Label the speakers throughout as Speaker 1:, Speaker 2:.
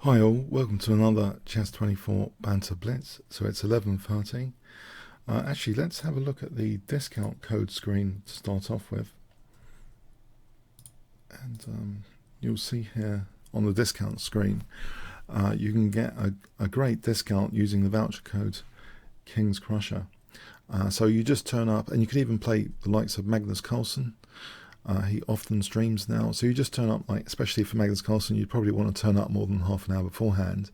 Speaker 1: Hi all, welcome to another Chess24 Banter Blitz. So it's 11:30. Actually, let's have a look at the discount code screen to start off with. And you'll see here on the discount screen, you can get a great discount using the voucher code Kingscrusher. So you just turn up, and you can even play the likes of Magnus Carlsen. He often streams now, so you just turn up, like especially for Magnus Carlsen, you'd probably want to turn up more than half an hour beforehand.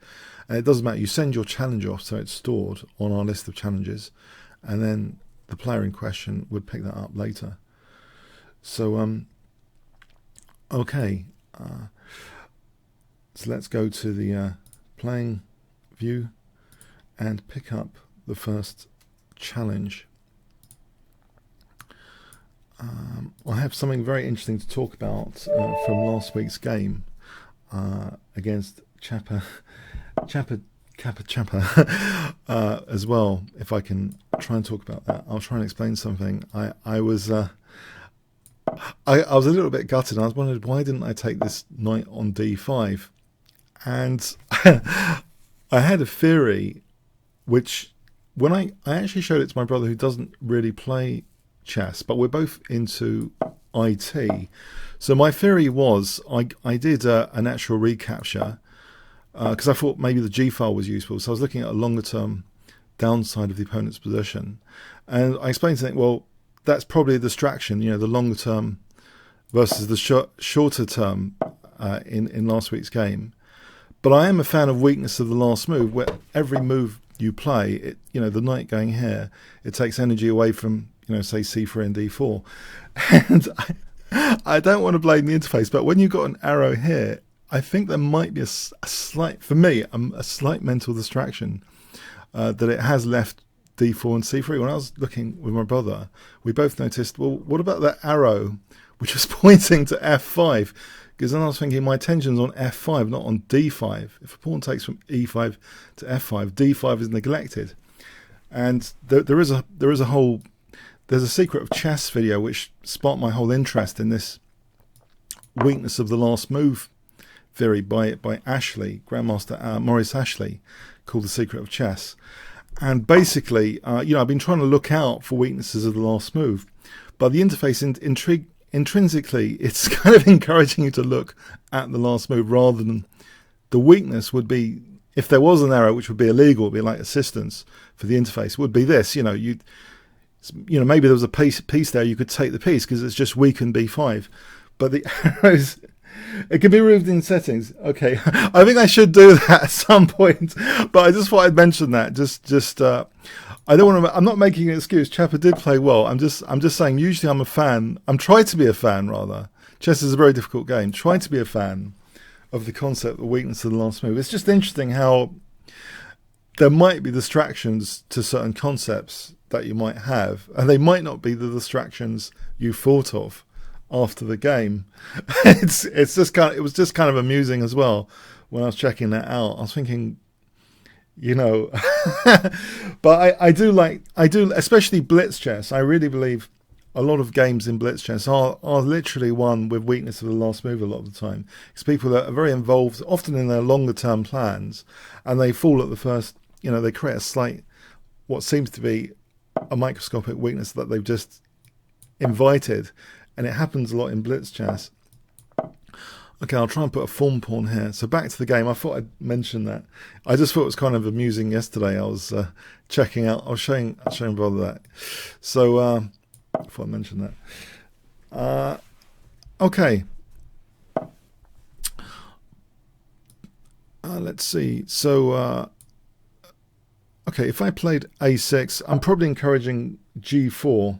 Speaker 1: And it doesn't matter, you send your challenge off so it's stored on our list of challenges, and then the player in question would pick that up later. So okay, so let's go to the playing view and pick up the first challenge. I have something very interesting to talk about from last week's game against Chapa as well. If I can try and talk about that, I'll try and explain something. I was a little bit gutted. I was wondering, why didn't I take this knight on d5? And I had a theory, which when I actually showed it to my brother, who doesn't really play chess, but we're both into IT. So my theory was I did a natural recapture because I thought maybe the G file was useful. So I was looking at a longer term downside of the opponent's position, and I explained to him, well, that's probably a distraction, you know, the longer term versus the shorter term in last week's game. But I am a fan of weakness of the last move, where every move you play, it, you know, the knight going here, it takes energy away from, you know, say c3 and d4. And I don't want to blame the interface, but when you've got an arrow here, I think there might be a slight, for me, a slight mental distraction that it has left d4 and c3. When I was looking with my brother, we both noticed, well, what about that arrow which was pointing to f5? Because then I was thinking, my attention's on f5, not on d5. If a pawn takes from e5 to f5, d5 is neglected. And there's a secret of chess video which sparked my whole interest in this weakness of the last move theory by Ashley, Grandmaster Maurice Ashley, called The Secret of Chess. And basically, you know, I've been trying to look out for weaknesses of the last move, but the interface intrinsically, it's kind of encouraging you to look at the last move rather than the weakness would be, if there was an error which would be illegal, would be like assistance for the interface, would be this, you know, maybe there was a piece there, you could take the piece because it's just weakened b5, but the arrows, it can be removed in settings. Okay, I think I should do that at some point, but I just thought I'd mention that. I don't want to. I'm not making an excuse. Chapa did play well. I'm just saying. Usually, I'm a fan. I'm trying to be a fan rather. Chess is a very difficult game. Trying to be a fan of the concept, the weakness of the last move. It's just interesting how there might be distractions to certain concepts that you might have, and they might not be the distractions you thought of after the game. It was just kind of amusing as well when I was checking that out. I was thinking, you know, but I do, especially blitz chess. I really believe a lot of games in blitz chess are literally won with weakness of the last move a lot of the time, because people are very involved often in their longer term plans, and they fall at the first, you know, they create a slight, what seems to be a microscopic weakness that they've just invited, and it happens a lot in blitz chess. Okay, I'll try and put a form pawn here. So back to the game. I thought I'd mention that. I just thought it was kind of amusing yesterday. I was checking out. I was showing brother that. So I thought I'd mention that. Okay. Let's see. So okay, if I played a6, I'm probably encouraging g4.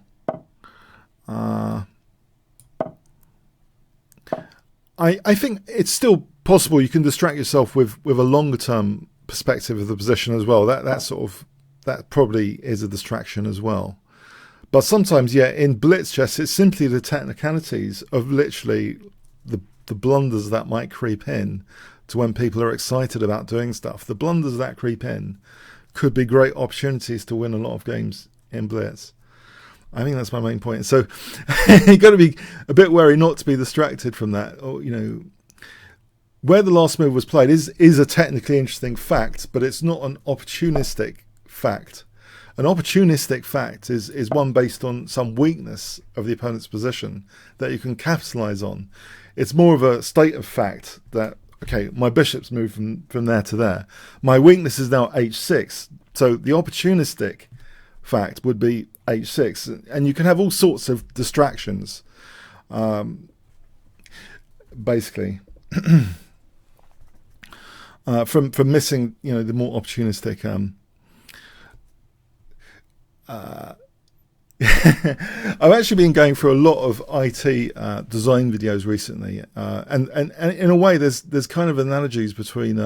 Speaker 1: I think it's still possible you can distract yourself with a longer term perspective of the position as well. That probably is a distraction as well. But sometimes, yeah, in blitz chess, it's simply the technicalities of literally the blunders that might creep in to when people are excited about doing stuff. The blunders that creep in could be great opportunities to win a lot of games in blitz. I think that's my main point. So you've got to be a bit wary not to be distracted from that. Or, you know, where the last move was played is a technically interesting fact, but it's not an opportunistic fact. An opportunistic fact is one based on some weakness of the opponent's position that you can capitalize on. It's more of a state of fact that, okay, my bishop's moved from there to there. My weakness is now h6. So the opportunistic fact would be h6. And you can have all sorts of distractions, basically, from missing, the more opportunistic. I've actually been going through a lot of IT design videos recently, and in a way, there's kind of analogies between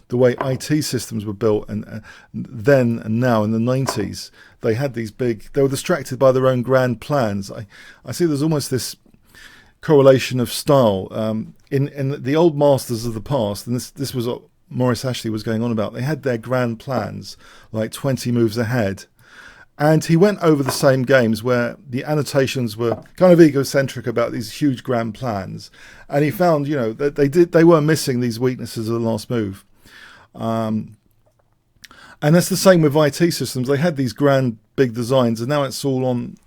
Speaker 1: the way IT systems were built and then and now in the 90s. They had they were distracted by their own grand plans. I see there's almost this correlation of style in the old masters of the past, and this was what Maurice Ashley was going on about. They had their grand plans like 20 moves ahead. And he went over the same games where the annotations were kind of egocentric about these huge grand plans, and he found, that they were missing these weaknesses of the last move. And that's the same with IT systems. They had these grand big designs, and now it's all on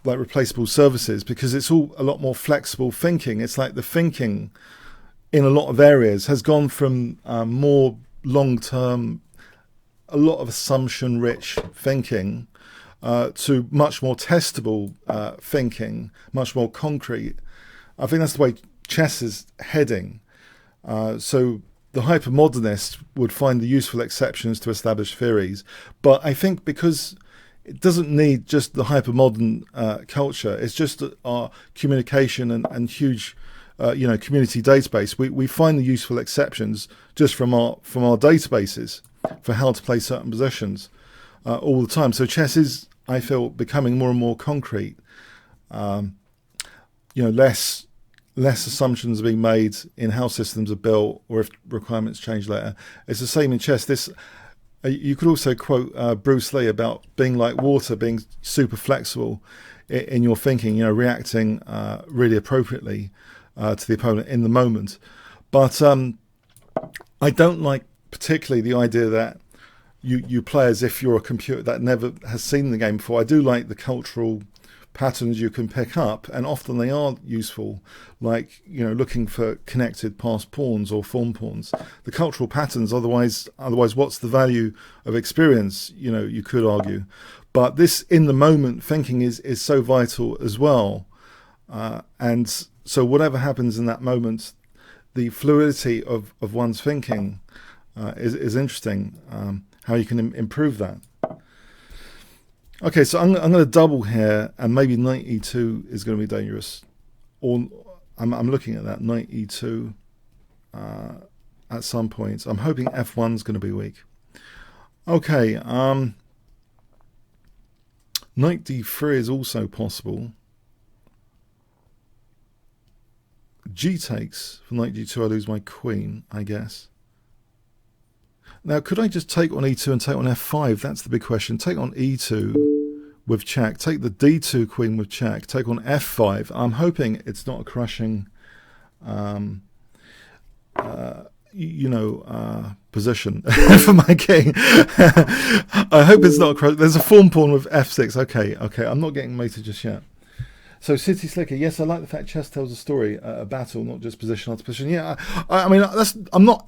Speaker 1: like replaceable services because it's all a lot more flexible thinking. It's like the thinking in a lot of areas has gone from more long-term, a lot of assumption-rich thinking, to much more testable thinking, much more concrete. I think that's the way chess is heading. So the hypermodernist would find the useful exceptions to established theories. But I think because it doesn't need just the hypermodern culture, it's just our communication and huge community database. We find the useful exceptions just from our databases for how to play certain positions all the time. So chess is, I feel, becoming more and more concrete. Less assumptions are being made in how systems are built or if requirements change later. It's the same in chess. You could also quote Bruce Lee about being like water, being super flexible in your thinking, reacting really appropriately to the opponent in the moment. But I don't like particularly the idea that you play as if you're a computer that never has seen the game before. I do like the cultural patterns you can pick up, and often they are useful, like looking for connected passed pawns or form pawns. The cultural patterns, otherwise what's the value of experience, you could argue. But this in the moment thinking is so vital as well, and so whatever happens in that moment, the fluidity of one's thinking is interesting. How you can improve that. Okay, so I'm going to double here, and maybe knight e2 is going to be dangerous. Or I'm looking at that knight e2 at some point. I'm hoping f1 is going to be weak. Okay, knight d3 is also possible. G takes for knight d2. I lose my queen, I guess. Now, could I just take on e2 and take on f5? That's the big question. Take on e2 with check. Take the d2 queen with check. Take on f5. I'm hoping it's not a crushing, position for my king. I hope it's not a crushing. There's a form pawn with f6. Okay. I'm not getting mated just yet. So City Slicker, yes, I like the fact chess tells a story, a battle, not just position after position. Yeah, I mean, I'm not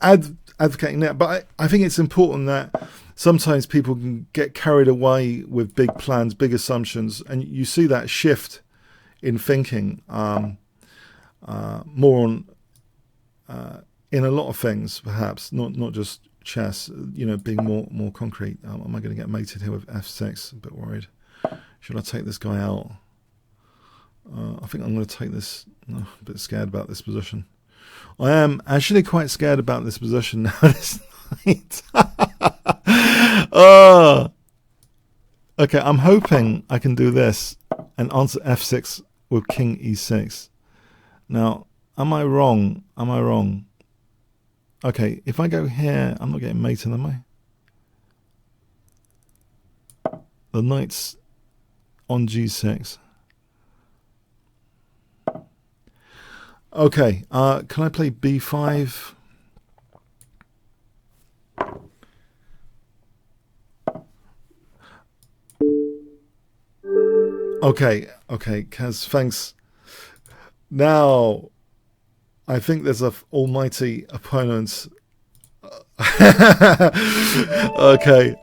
Speaker 1: advocating that, but I think it's important that sometimes people can get carried away with big plans, big assumptions, and you see that shift in thinking more on in a lot of things, perhaps not just chess. Being more concrete. Am I going to get mated here with f6? A bit worried. Should I take this guy out? I think I'm going to take this. A bit scared about this position. I am actually quite scared about this position now. This night. Okay, I'm hoping I can do this and answer f6 with king e6. Now, am I wrong? Okay, if I go here, I'm not getting mated, am I? The knight's on g6. Okay, can I play b5? Okay, Kaz, thanks. Now, I think there's a almighty opponent.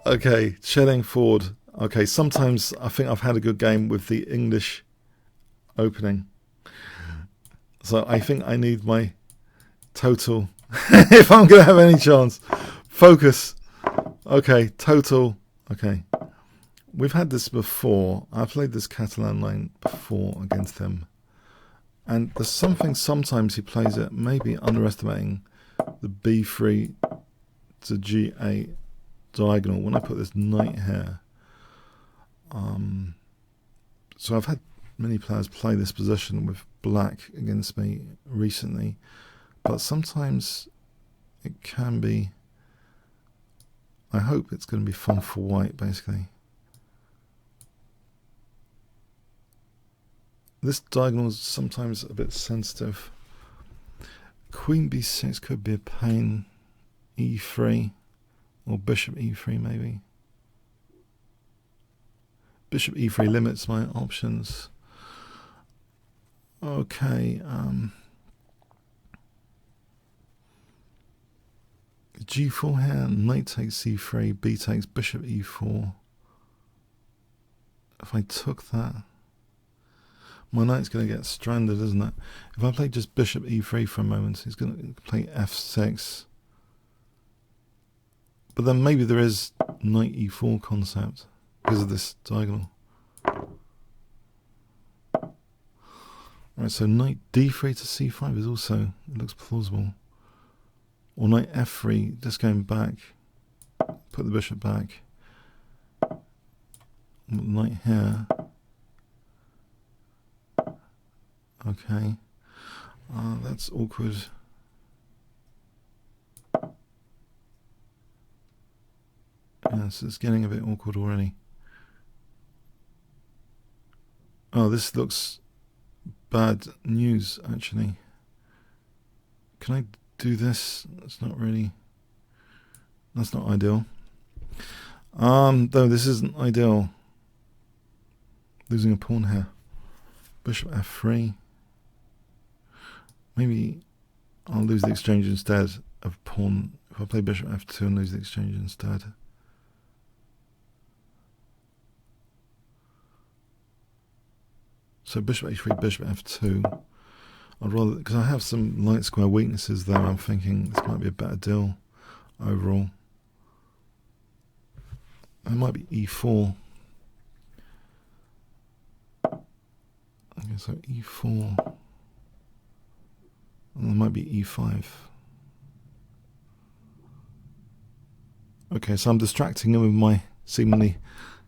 Speaker 1: Okay, shedding forward. Okay, sometimes I think I've had a good game with the English opening. So I think I need my total if I'm going to have any chance. Focus. Okay, total. Okay. We've had this before. I played this Catalan line before against him. And there's something sometimes he plays it, maybe underestimating the b3 to g8 diagonal when I put this knight here. So I've had many players play this position with black against me recently, but sometimes it can be, I hope it's going to be fun for white basically. This diagonal is sometimes a bit sensitive. Queen b6 could be a pain. E3 or bishop e3 maybe. Bishop e3 limits my options. Okay, g4 here, knight takes c3, b takes bishop e4. If I took that, my knight's going to get stranded, isn't it? If I play just bishop e3 for a moment, he's going to play f6. But then maybe there is knight e4 concept because of this diagonal. Right, so knight d3 to c5 is also, it looks plausible. Or knight f3, just going back, put the bishop back. Knight here. Okay, that's awkward. Yes, it's getting a bit awkward already. Oh, this looks bad news, actually. Can I do this? That's not really, that's not ideal. Though this isn't ideal. Losing a pawn here. Bishop f3. Maybe I'll lose the exchange instead of pawn. If I play bishop f2 and lose the exchange instead. So bishop h3, bishop f2. I'd rather, because I have some light square weaknesses there, I'm thinking this might be a better deal overall. It might be e4. Okay, so e4. And there might be e5. Okay, so I'm distracting him with my seemingly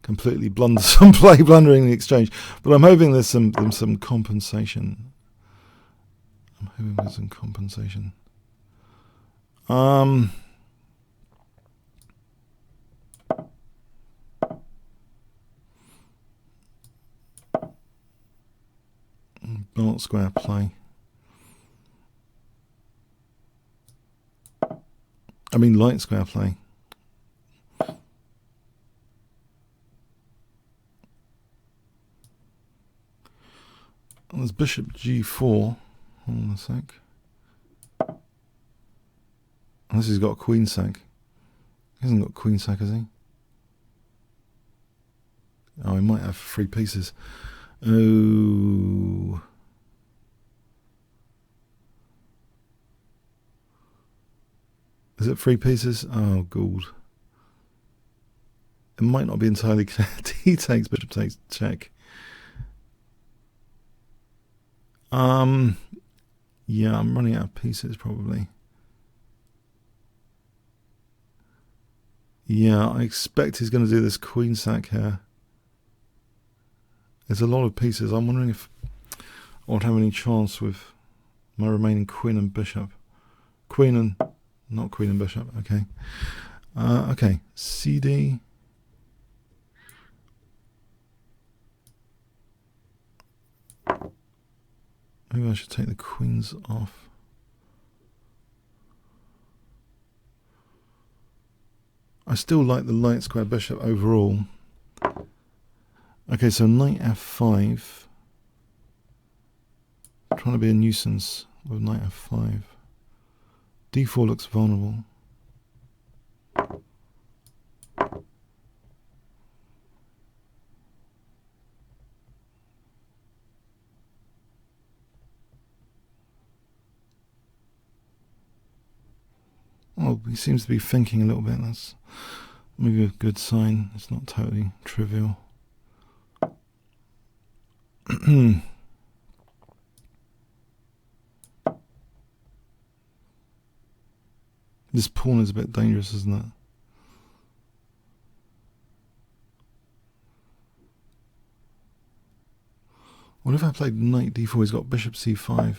Speaker 1: completely blundersome play, blundering the exchange. But I'm hoping there's some compensation. I'm hoping there's some compensation. Not square play. I mean light square play. And there's bishop g4. Hold on a sec. Unless he's got a queen sack. He hasn't got queen sack, has he? Oh, he might have 3 pieces. Oh. Is it 3 pieces? Oh, gold. It might not be entirely clear. He takes, bishop takes, check. Yeah, I'm running out of pieces probably. Yeah, I expect he's going to do this queen sack here. There's a lot of pieces. I'm wondering if I won't have any chance with my remaining queen and bishop. Queen and, not queen and bishop, okay. Okay, CD. Maybe I should take the queens off. I still like the light square bishop overall. Okay, so knight f5. Trying to be a nuisance with knight f5. d4 looks vulnerable. Oh, he seems to be thinking a little bit. That's maybe a good sign. It's not totally trivial. This pawn is a bit dangerous, isn't it? What if I played knight d4? He's got bishop c5.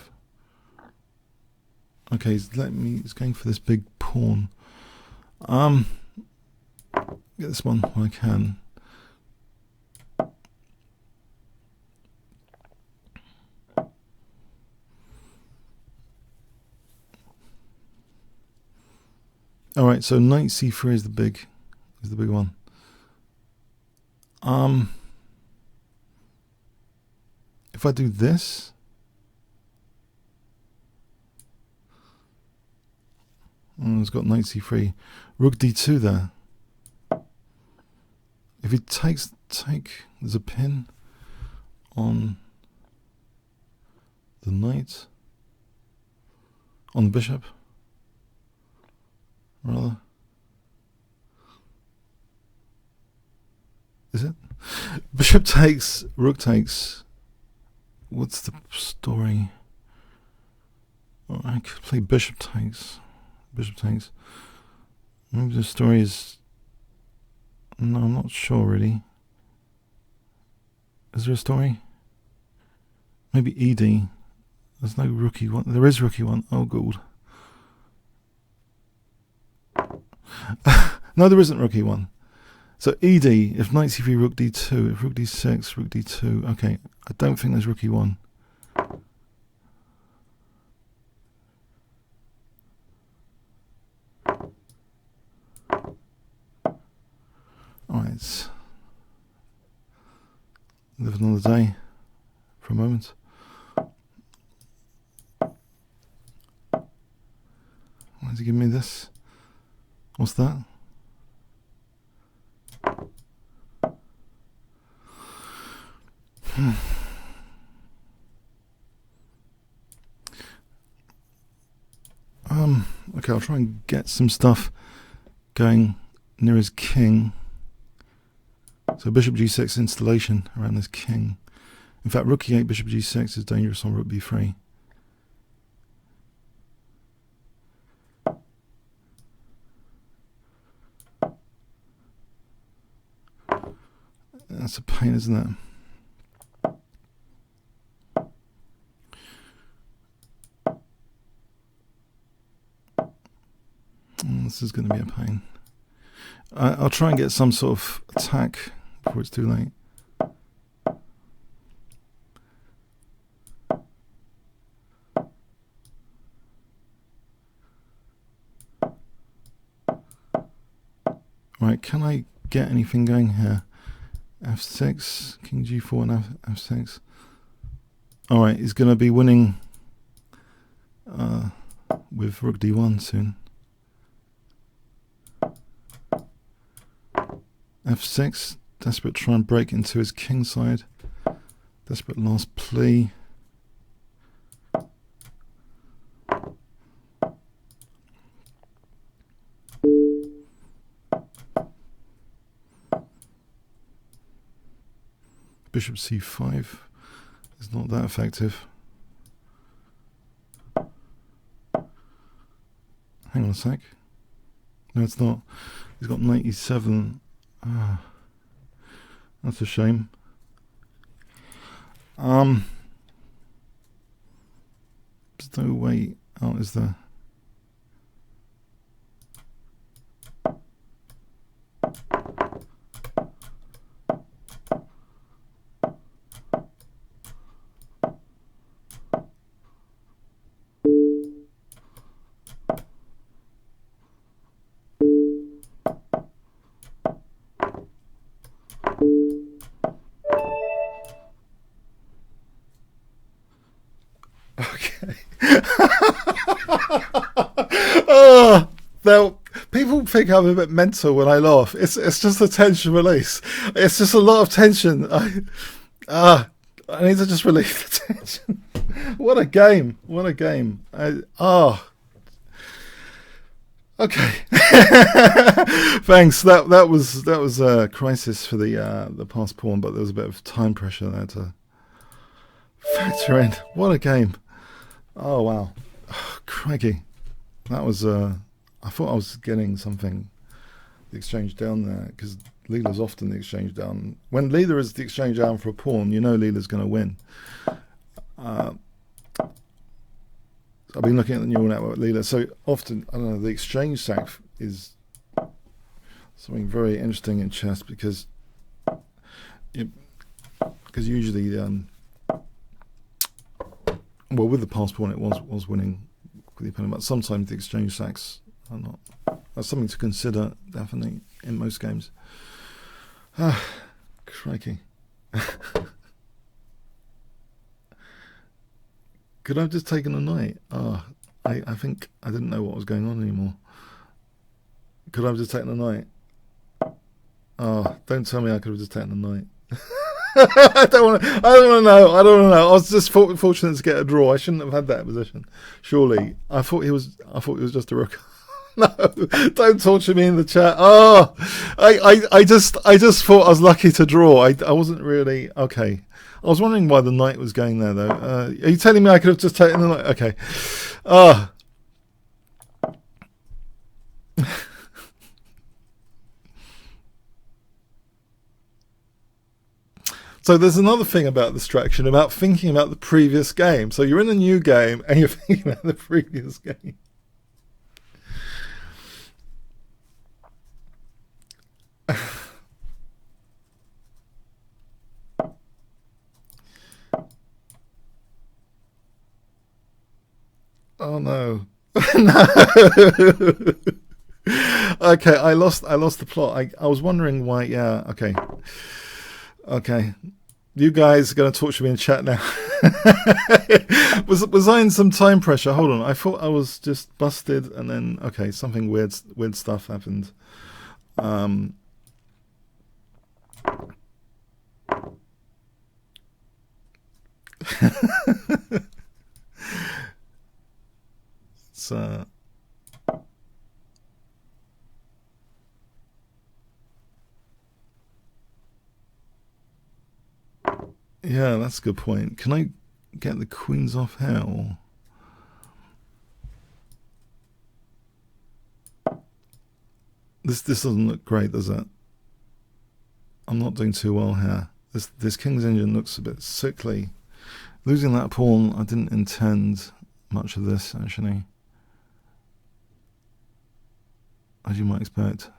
Speaker 1: Okay, he's going for this big pawn. Get this one when I can. All right, so knight c3 is the big one. If I do this, it's got knight c3, rook d2 there. If he takes, there's a pin on the knight, on the bishop, rather. Is it? Bishop takes, rook takes. What's the story? Oh, I could play bishop takes. Bishop takes. Maybe the story is... No, I'm not sure really. Is there a story? Maybe ED. There's no rookie one. There is rookie one. Oh, good. No, there isn't rookie one. So ED, if knight c3, rook d2, if rook d6, rook d2. Okay, I don't think there's rookie one. Alright. Live another day for a moment. Why does he give me this? What's that? Okay, I'll try and get some stuff going near his king. So bishop g6 installation around this king. In fact, rook e8, bishop g6 is dangerous on rook b3. That's a pain, isn't it? This is going to be a pain. I'll try and get some sort of attack before it's too late. Right, can I get anything going here? f6, king g4 and f6. Alright, he's going to be winning with rook d1 soon. f6, desperate to try and break into his king side. Desperate last plea. Bishop c5 is not that effective. Hang on a sec. No, it's not. He's got knight e7. Ah, that's a shame. There's no way out, is there? Now, people think I'm a bit mental when I laugh. It's just a tension release. It's just a lot of tension. I need to just relieve the tension. What a game! What a game! Okay. Thanks. That was a crisis for the past pawn, but there was a bit of time pressure there to factor in. What a game! Oh wow, crikey! That was. I thought I was getting something. The exchange down there, because Leela's often the exchange down. When Leela is the exchange down for a pawn, you know Leela's going to win. I've been looking at the neural network Leela. So often, I don't know, the exchange sack is something very interesting in chess because usually, well, with the pass pawn, it was winning with the opponent, but sometimes the exchange sacks are not. That's something to consider, definitely, in most games. Crikey. Could I have just taken a knight? I think I didn't know what was going on anymore. Could I have just taken a knight? Don't tell me I could have just taken a knight. I don't want to know. I was just fortunate to get a draw. I shouldn't have had that position. Surely. I thought he was just a rook. No, don't torture me in the chat. I just thought I was lucky to draw. I wasn't really okay. I was wondering why the knight was going there, though. Are you telling me I could have just taken the knight? Okay. So there's another thing about distraction, about thinking about the previous game. So you're in a new game and you're thinking about the previous game. Oh no. No. Okay, I lost the plot. I was wondering why. Yeah, okay. You guys are going to torture me in chat now. was I in some time pressure? Hold on. I thought I was just busted, and then okay, something weird stuff happened. It's yeah, that's a good point. Can I get the queens off here? This doesn't look great, does it? I'm not doing too well here. This king's engine looks a bit sickly. Losing that pawn, I didn't intend much of this, actually. As you might expect.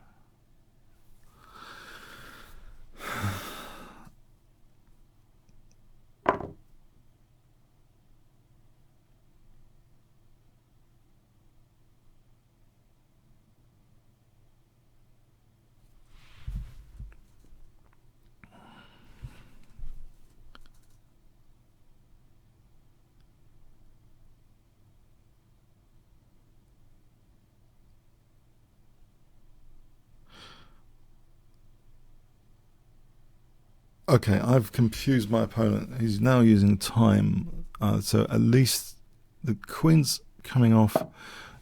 Speaker 1: Okay, I've confused my opponent. He's now using time, so at least the queen's coming off. I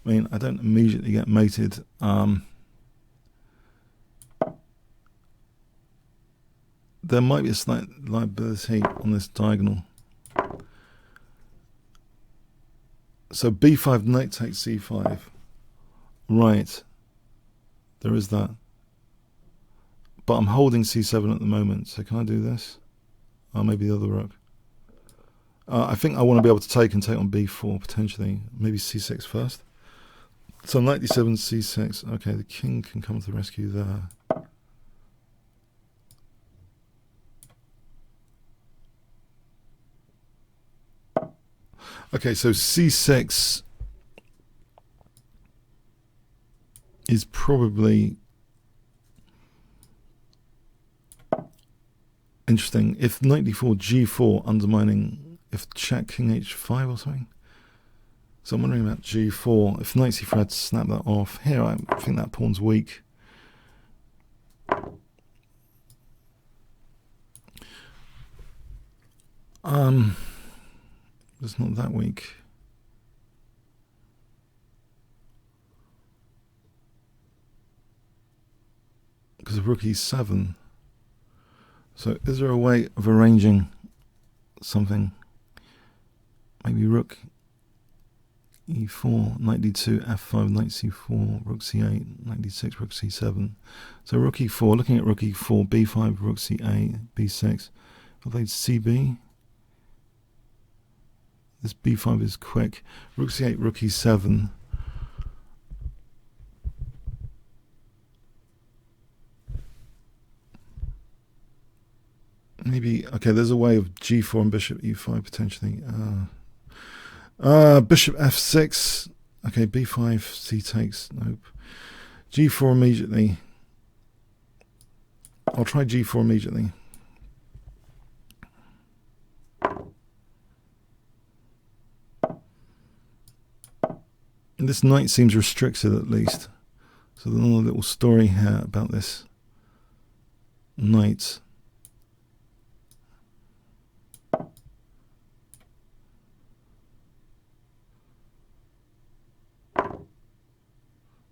Speaker 1: mean, I don't immediately get mated. There might be a slight liability on this diagonal. So b5, knight takes c5. Right, there is that. But I'm holding c7 at the moment, so can I do this? Maybe the other rook. I think I want to be able to take on b4, potentially. Maybe c6 first. So knight d7, c6. Okay, the king can come to the rescue there. Okay, so c6 is probably interesting. If knight d4, g4 undermining, if check king h5 or something. So I'm wondering about g4. If knight c4 had to snap that off. Here I think that pawn's weak. It's not that weak. Because of rook e7. So is there a way of arranging something? Maybe rook e4, knight d2, f5, knight c4, rook c8, knight d6, rook c7. So rook e4, looking at rook e4, b5, rook c8, b6. I played cb. This b5 is quick. Rook c8, rook e7. Maybe, okay, there's a way of g4 and bishop e5 potentially. Bishop f6. Okay, b5, c takes. Nope. g4 immediately. I'll try g4 immediately. And this knight seems restricted at least. So there's another little story here about this knight.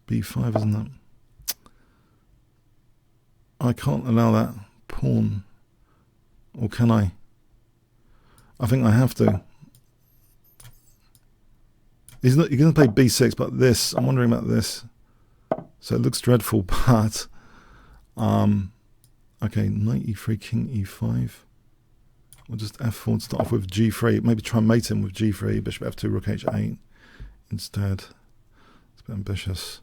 Speaker 1: b5, isn't it? I can't allow that pawn. Or can I? I think I have to. He's going to play b6, but this, I'm wondering about this. So it looks dreadful, but okay, knight e3, king e5. We'll just f4 to start off with g3. Maybe try and mate him with g3, bishop f2, rook h8 instead. It's a bit ambitious.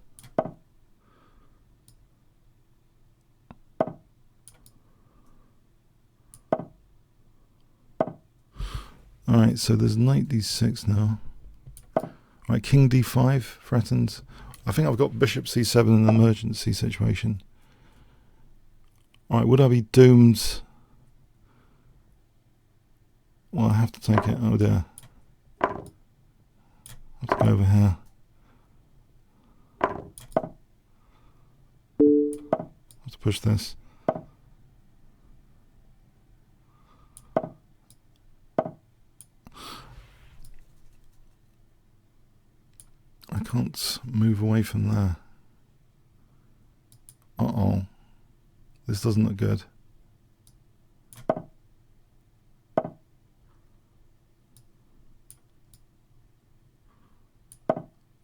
Speaker 1: Alright, so there's knight d6 now. Alright, king d5 threatened. I think I've got bishop c7 in an emergency situation. Alright, would I be doomed? Well, I have to take it. Oh dear. I have to go over here. I have to push this. I can't move away from there. Uh-oh. This doesn't look good.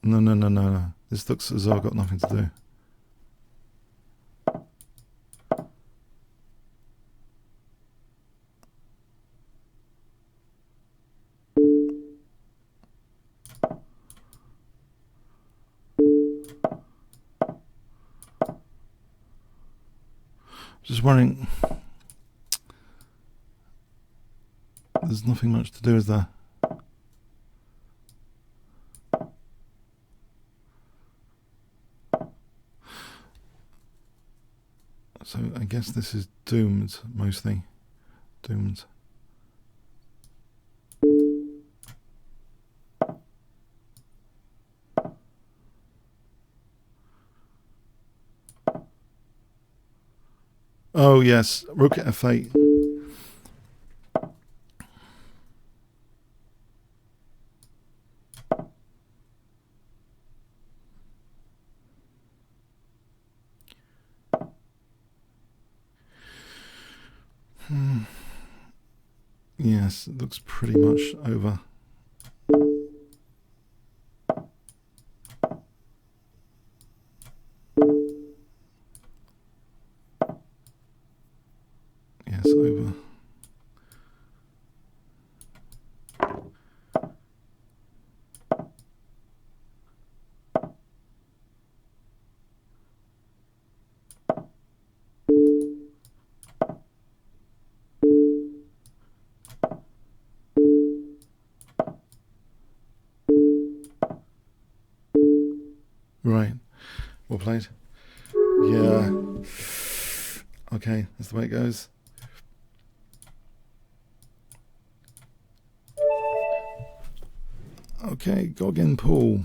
Speaker 1: No. This looks as though I've got nothing to do. Just wondering, there's nothing much to do, is there? So I guess this is doomed, mostly. Doomed. Oh yes, rook at f8. Yes, it looks pretty much over. Yes, over. Right, well played. Yeah. Okay, that's the way it goes. Okay, Goggin Pool.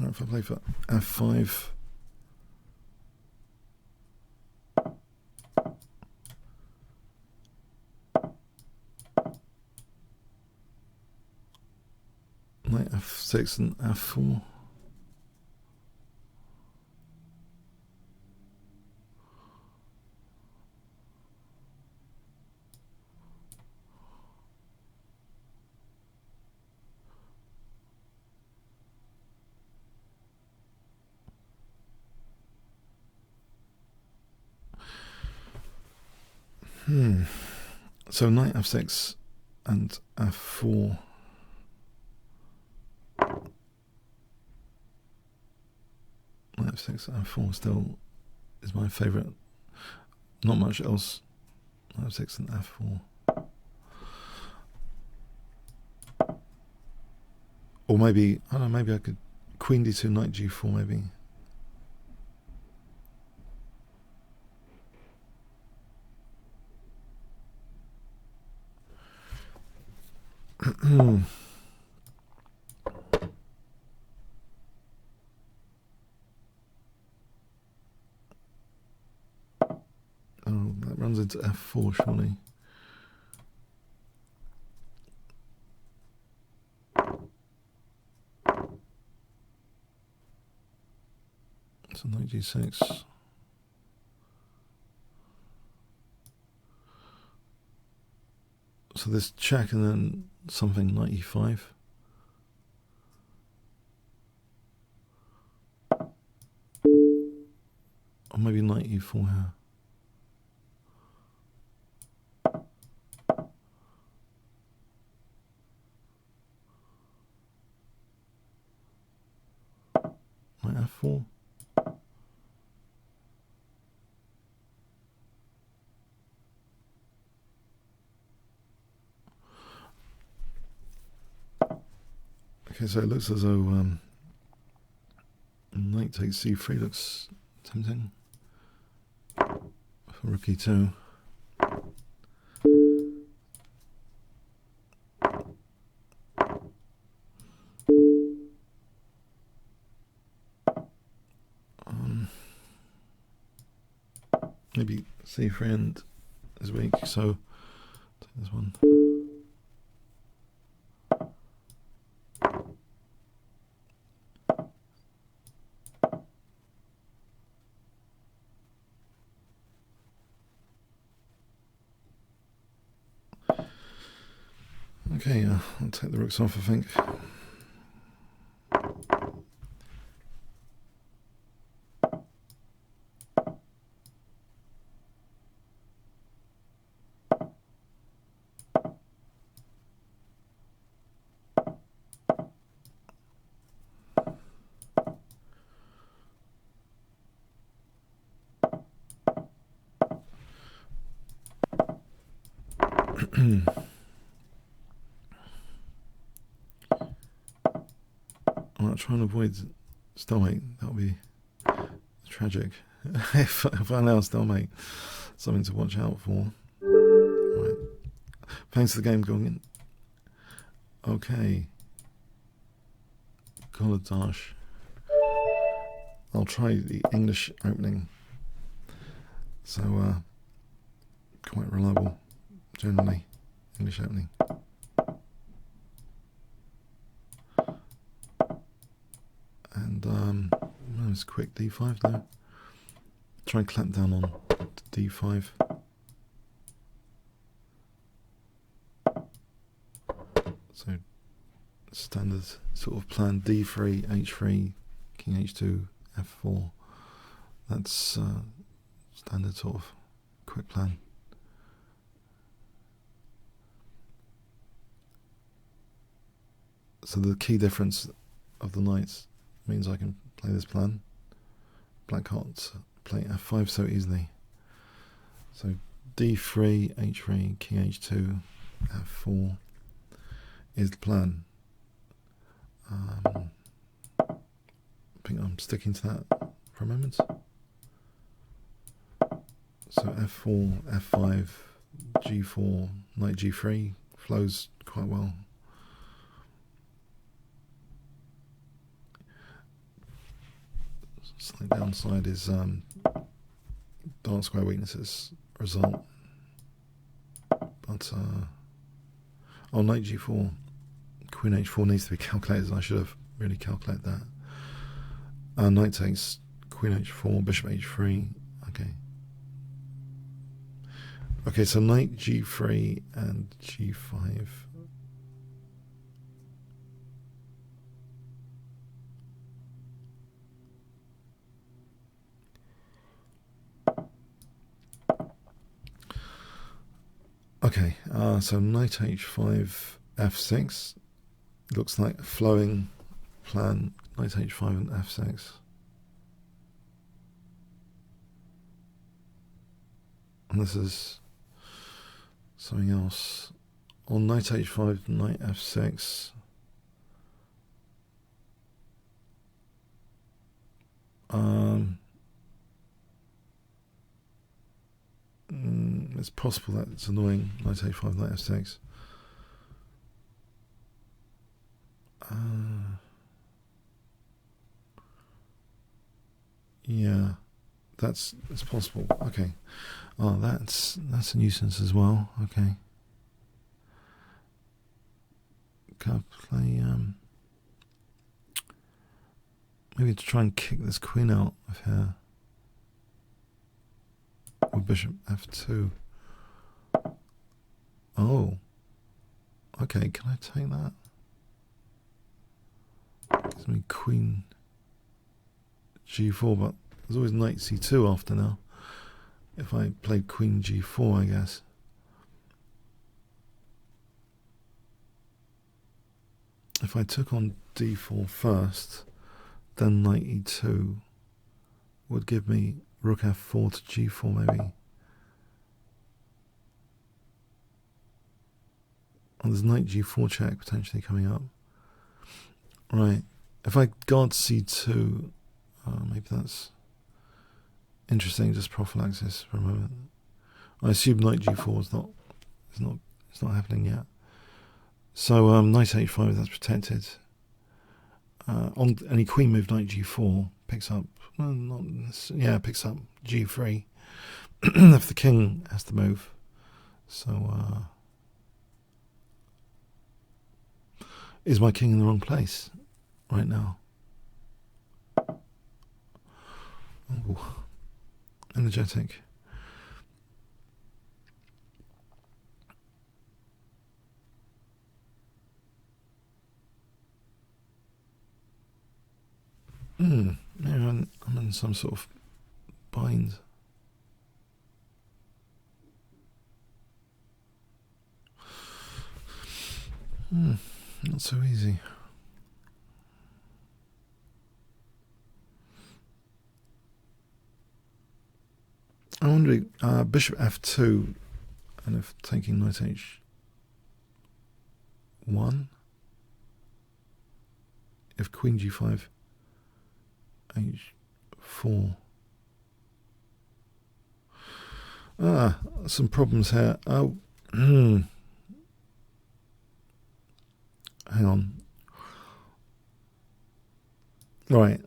Speaker 1: If I play for F5, knight F6 and F4. So knight F6 and F4. Knight F6 and F4 still is my favourite. Not much else. Knight F6 and F4. Or maybe, I don't know, maybe I could Queen D2, Knight G4 maybe. Oh, that runs into F4 surely. So Knight G6. So this check and then something Knight E5. Or maybe Knight E4 here. Knight F4. Okay, so it looks as though knight takes C3 looks tempting for rook E2. Maybe C3 end is weak, so take this one. Okay, I'll take the rooks off, I think. I'm not trying to avoid stalemate. That would be tragic. if I allow stalemate, something to watch out for. Right. Thanks for the game going in. Okay. Kolodash. I'll try the English opening. So, quite reliable, generally, English opening. And it's quick D5 though. Try and clamp down on D5. So standard sort of plan D3, H3, King H2, F4. That's standard sort of quick plan. So the key difference of the knights means I can play this plan. Black can't play f5 so easily. So d3, h3, king h2, f4 is the plan. I think I'm sticking to that for a moment. So f4, f5, g4, knight g3 flows quite well. Slight downside is dark square weaknesses result. But oh, knight g4, queen h4 needs to be calculated. I should have really calculated that. Knight takes queen h4, bishop h3. Okay. Okay, so knight g3 and g5. Okay, so knight h5, f6. Looks like a flowing plan. Knight h5 and f6. And this is something else. On knight h5, knight f6. It's possible that it's annoying. Knight a5, knight f6. Yeah, it's possible. Okay. Oh, that's a nuisance as well. Okay. Can I play maybe to try and kick this queen out of here with bishop f2. Oh, okay, can I take that? Gives me queen g4, but there's always knight c2 after now. If I played queen g4, I guess. If I took on d4 first, then knight e2 would give me rook f4 to g4 maybe. And there's knight g4 check potentially coming up. Right. If I guard c2, maybe that's interesting. Just prophylaxis for a moment. I assume knight g4 is not happening yet. So knight h5, that's protected. On any queen move, knight g4 picks up. Well, picks up g3 if the king has to move. So is my king in the wrong place right now? Oh, energetic. Yeah, I'm in some sort of bind. Not so easy. I'm wondering, bishop f2, and if taking knight h1, if queen g5, h4. Some problems here. Oh, hang on. Right.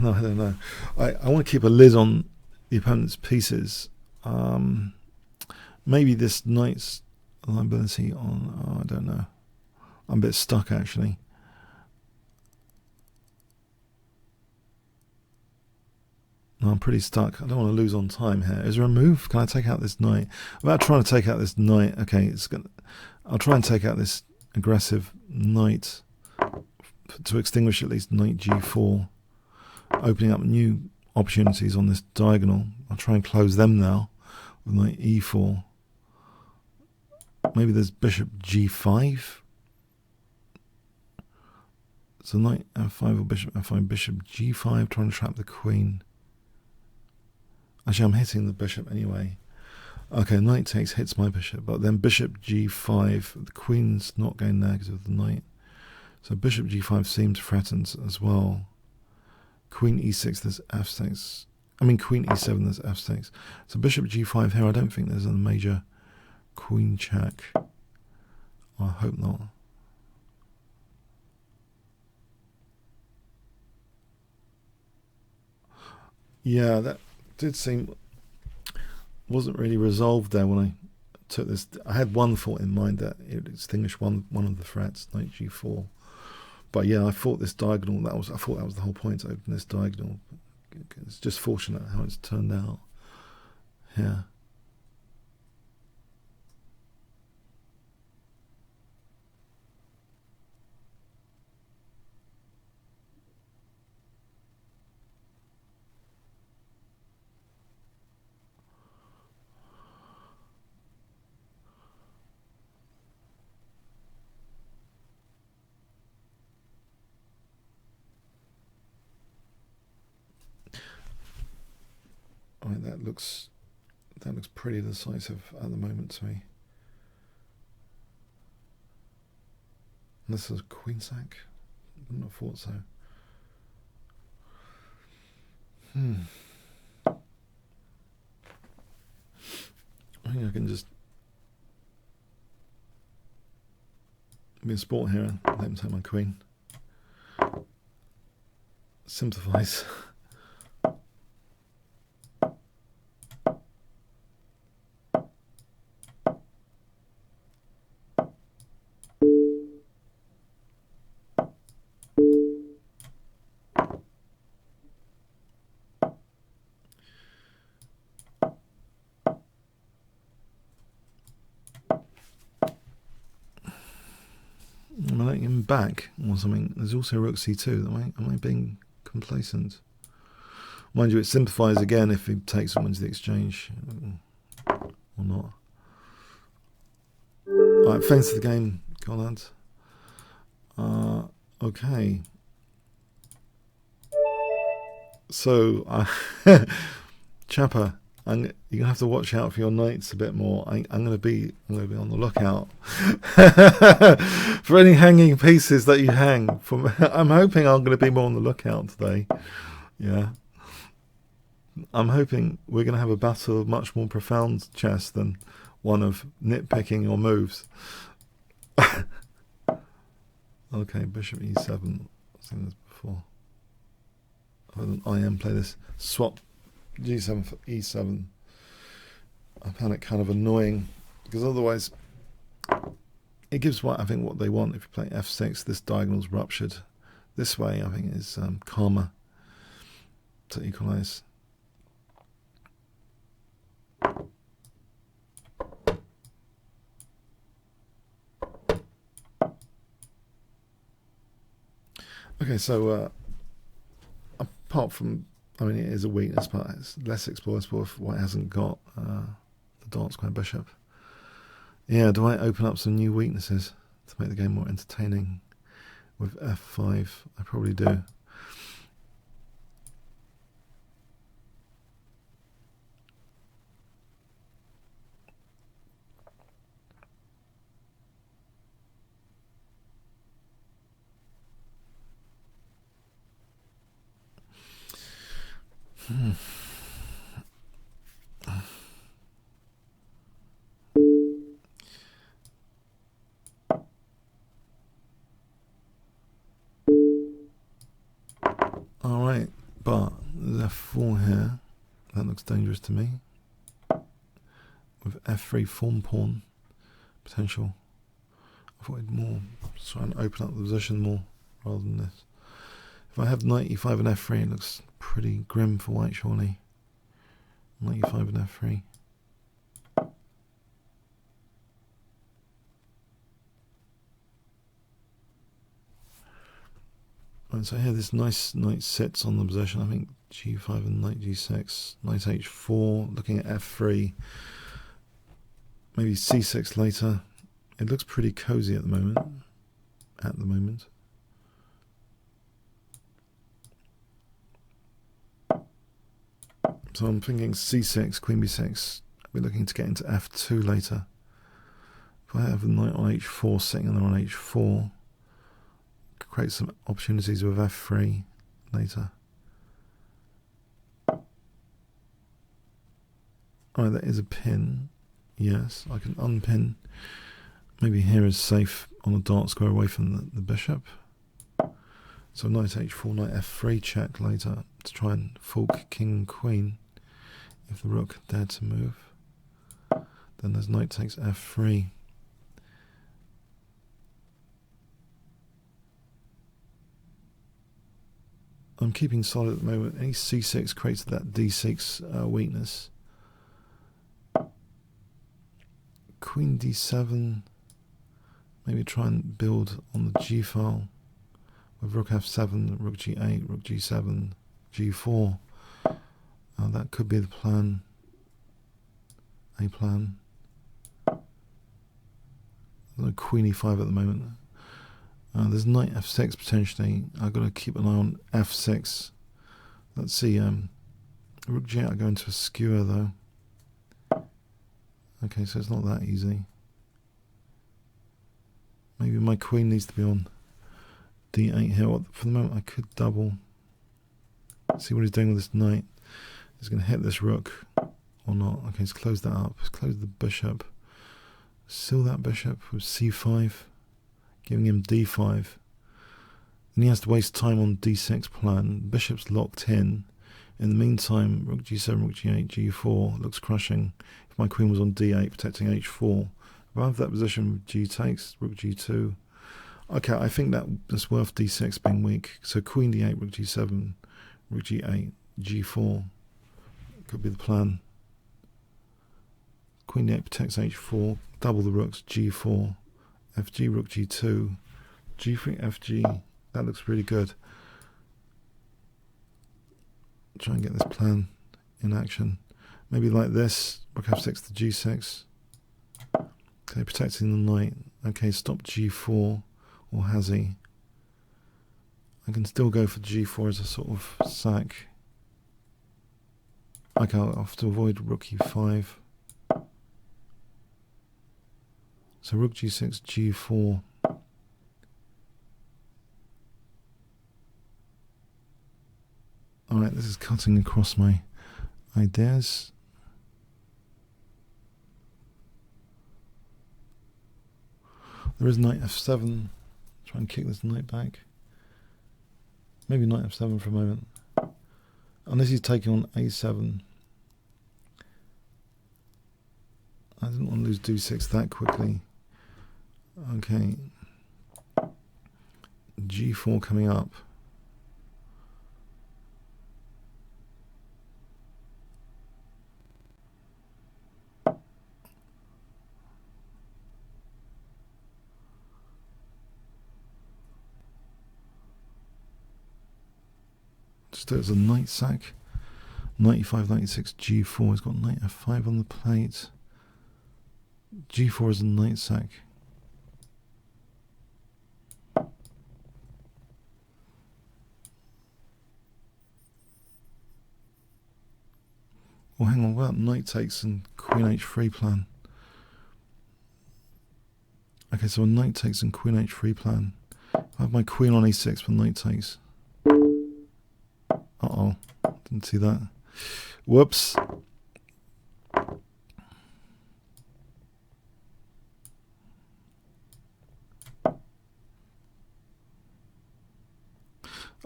Speaker 1: No, I don't know. I want to keep a lid on the opponent's pieces. Maybe this knight's liability on. I don't know. I'm a bit stuck actually. No, I'm pretty stuck. I don't want to lose on time here. Is there a move? Can I take out this knight? I'm about trying to take out this knight. Okay, I'll try and take out this aggressive knight to extinguish at least knight g4, opening up new opportunities on this diagonal. I'll try and close them now with knight e4. Maybe there's bishop g5. So knight f5 or bishop f5, bishop g5, trying to trap the queen. Actually, I'm hitting the bishop anyway. Okay, knight takes, hits my bishop, but then bishop g5, the queen's not going there because of the knight. So bishop g5 seems threatened as well. Queen e6, there's f6. I mean, queen e7, there's f6. So bishop g5 here, I don't think there's a major queen check. I hope not. Yeah, that did seem... wasn't really resolved there when I took this. I had one thought in mind that it would extinguish one of the threats, knight g4. But yeah, I thought this diagonal, I thought that was the whole point, to open this diagonal. It's just fortunate how it's turned out. Yeah. Right, that looks pretty decisive at the moment to me. This is queen sack. I wouldn't have thought so. I think I can just be a sport here and let him take my queen. Simplifies. Am I letting him back or something? There's also rook c2. Am I being complacent? Mind you, it simplifies again if he takes and wins the exchange or not. Alright, thanks for the game, Collard. Okay. So, Chapper, you're gonna have to watch out for your knights a bit more. I'm gonna be on the lookout for any hanging pieces that you hang. I'm hoping I'm gonna be more on the lookout today. Yeah, I'm hoping we're gonna have a battle of much more profound chess than one of nitpicking your moves. Okay, bishop e7. I've seen this before. I am play this swap g7 for e7. I found it kind of annoying because otherwise it gives what they want. If you play f6, this diagonal's ruptured. This way, I think, is calmer to equalize. Okay, so apart from, I mean, it is a weakness, but it's less exploitable if white hasn't got the dark square bishop. Yeah, do I open up some new weaknesses to make the game more entertaining with f5? I probably do. Alright, but there's f4 here. That looks dangerous to me. With f3 form pawn potential. I thought I'd more try and open up the position more rather than this. If I have knight e5 and f3, it looks pretty grim for white, surely. Knight e5 and f3. Right, so here this nice knight sits on the position. I think g5 and knight g6, knight h4, looking at f3, maybe c6 later. It looks pretty cozy at the moment. So I'm thinking c6, queen b6. We're looking to get into f2 later. If I have the knight on h4 sitting there on h4, create some opportunities with f3 later. Alright, that is a pin. Yes, I can unpin. Maybe here is safe on a dark square away from the bishop. So knight h4, knight f3 check later to try and fork king and queen. If the rook dared to move, then there's knight takes f3. I'm keeping solid at the moment. Any c6 creates that d6 weakness. Queen d7. Maybe try and build on the g file with rook f7, rook g8, rook g7, g4. That could be the plan. A plan. There's no queen e5 at the moment. There's knight f6 potentially. I've got to keep an eye on f6. Let's see. Rook g8 I go into a skewer though. Okay, so it's not that easy. Maybe my queen needs to be on d8 here. For the moment I could double. See what he's doing with this knight. He's going to hit this rook or not. Okay, let's close that up. Let's close the bishop. Seal that bishop with c5, giving him d5. And he has to waste time on d6 plan. Bishop's locked in. In the meantime, rook g7, rook g8, g4 looks crushing. If my queen was on d8, protecting h4. If I have that position, g takes, rook g2. Okay, I think that's worth d6 being weak. So queen d8, rook g7, rook g8, g4. Could be the plan. Queen d8 protects h4. Double the rooks, g4. fg, rook g2. g3, fg. That looks really good. Try and get this plan in action. Maybe like this. Rook f6 to g6. Okay, protecting the knight. Okay, stop g4. Or has he? I can still go for g4 as a sort of sack. Okay, I'll have to avoid rook e5. So rook g6, g4. Alright, this is cutting across my ideas. There is knight f7. Try and kick this knight back. Maybe knight f7 for a moment. Unless he's taking on a7. I didn't want to lose d6 that quickly. Okay. g4 coming up. Just do it as a knight sack. 95, 96, g4. He's got knight f5 on the plate. g4 is a knight sack. Well, hang on, what about knight takes and queen h3 plan? Okay, so a knight takes and queen h3 plan. I have my queen on a6 for knight takes. Uh-oh, didn't see that. Whoops.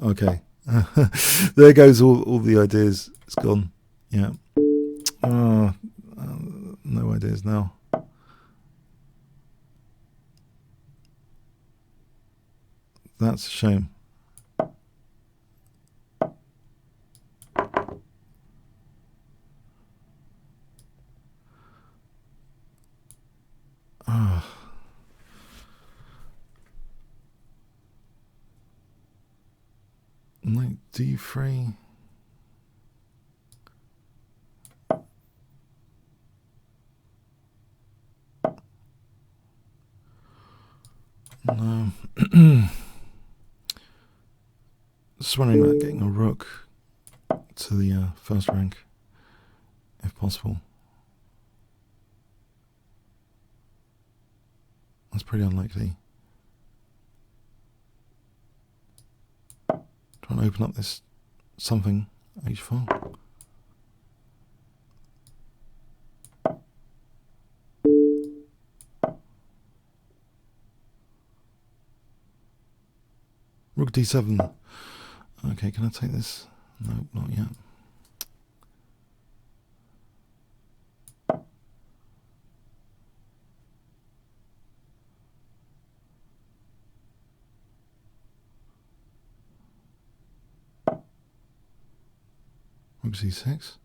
Speaker 1: Okay. There goes all the ideas. It's gone. Yeah. No ideas now. That's a shame. Knight d3. No. Just wondering about getting a rook to the first rank. if possible. That's pretty unlikely. Try and open up this something h4. Rook d7. Okay, can I take this? No, not yet. Rook c6.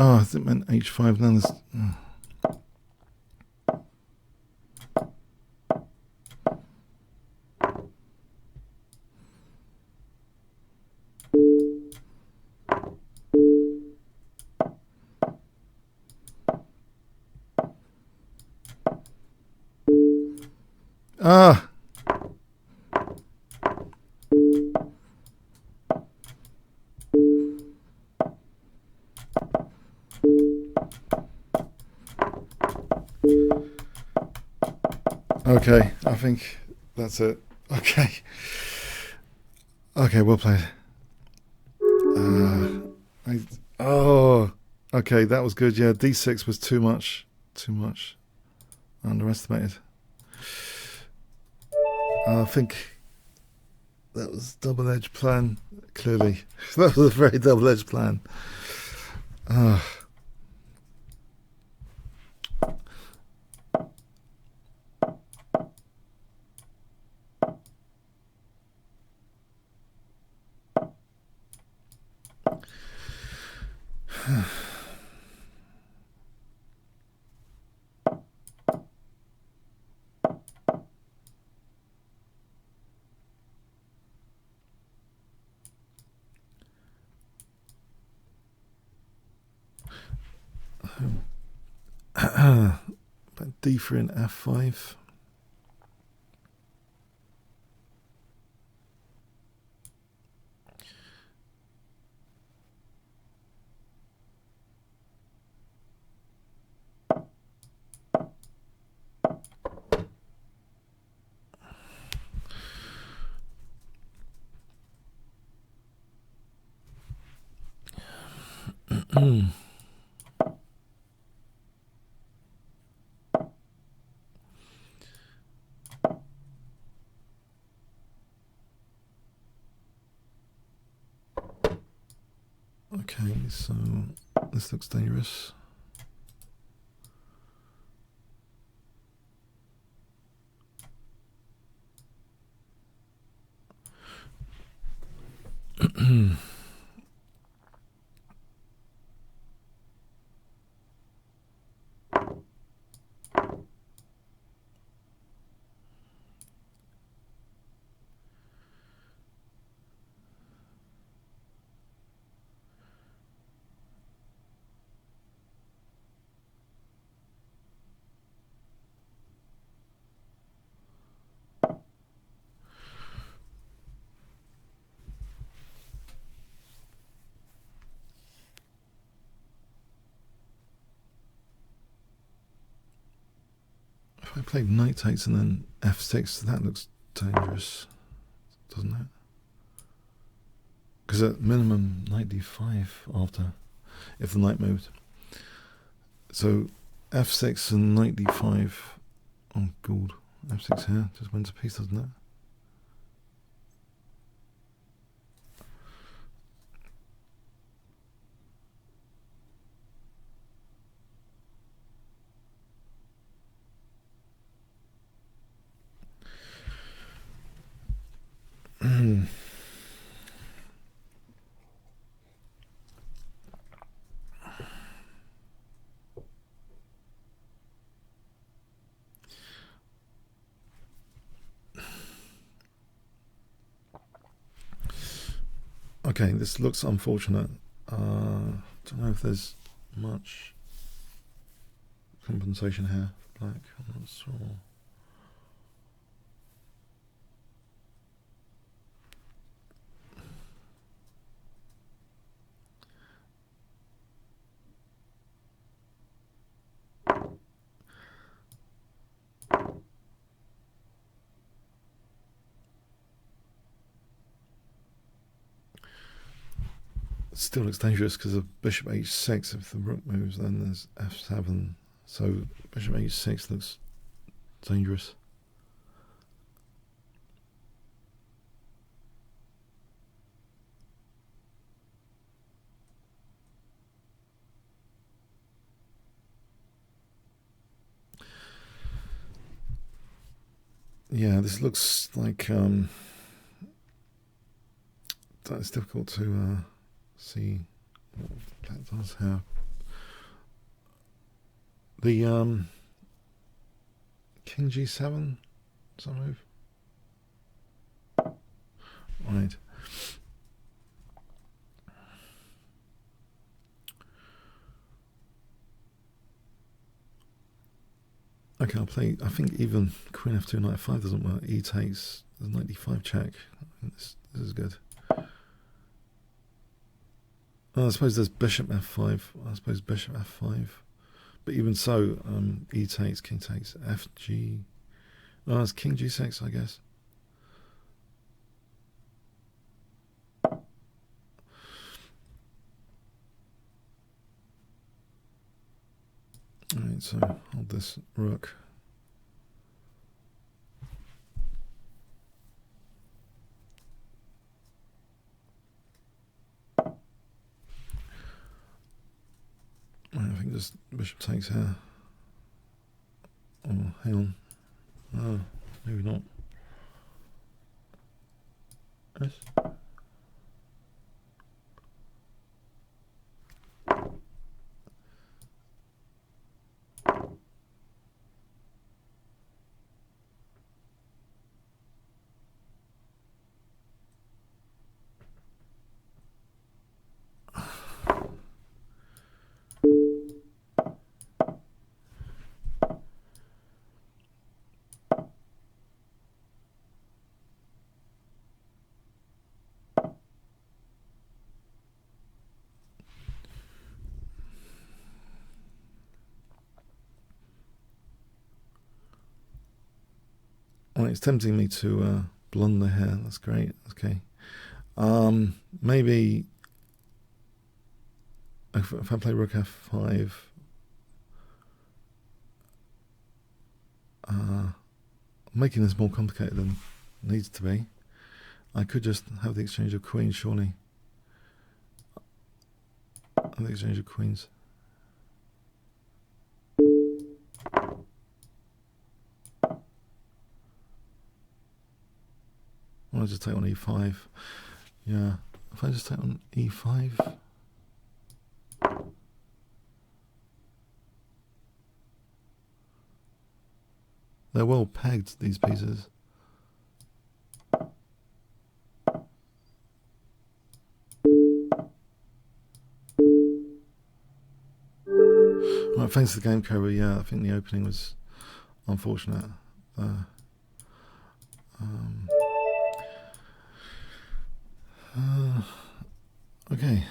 Speaker 1: Oh, I think it meant h5. Now there's. Ah! Okay, I think that's it. Okay. Okay, well played. Okay, that was good. Yeah, d6 was too much. Too much. Underestimated. I think that was a double-edged plan, clearly. That was a very double-edged plan. d3 and f5. Okay, so this looks dangerous. If I played knight takes and then f6, that looks dangerous, doesn't it? because at minimum knight d5 after, if the knight moved. So f6 and knight d5. Oh god, f6 here just went to piece, doesn't it? Okay, this looks unfortunate. Don't know if there's much compensation here for black. I'm not sure. It still looks dangerous because of bishop h6. If the rook moves, then there's f7. So bishop h6 looks dangerous. Yeah, this looks like it's difficult to see what that does have. The king g7, does that move? Right. Okay, I'll play. I think even queen f2, knight f5 doesn't work. E takes, there's knight d5 check. This is good. Oh, I suppose there's bishop f5. I suppose bishop f5. But even so, e takes, king takes, fg. Oh, it's king g6, I guess. Alright, so hold this rook. I think just bishop takes here. Oh, hang on. Oh, maybe not. Yes. Well, it's tempting me to blunder here. That's great. Okay. Maybe if I play rook f5, making this more complicated than it needs to be. I could just have the exchange of queens, surely. Have the exchange of queens. I'll just take on e5. Yeah, if I just take on e5. They're well pegged, these pieces. Right, thanks to the game cover. Yeah, I think the opening was unfortunate. Okay.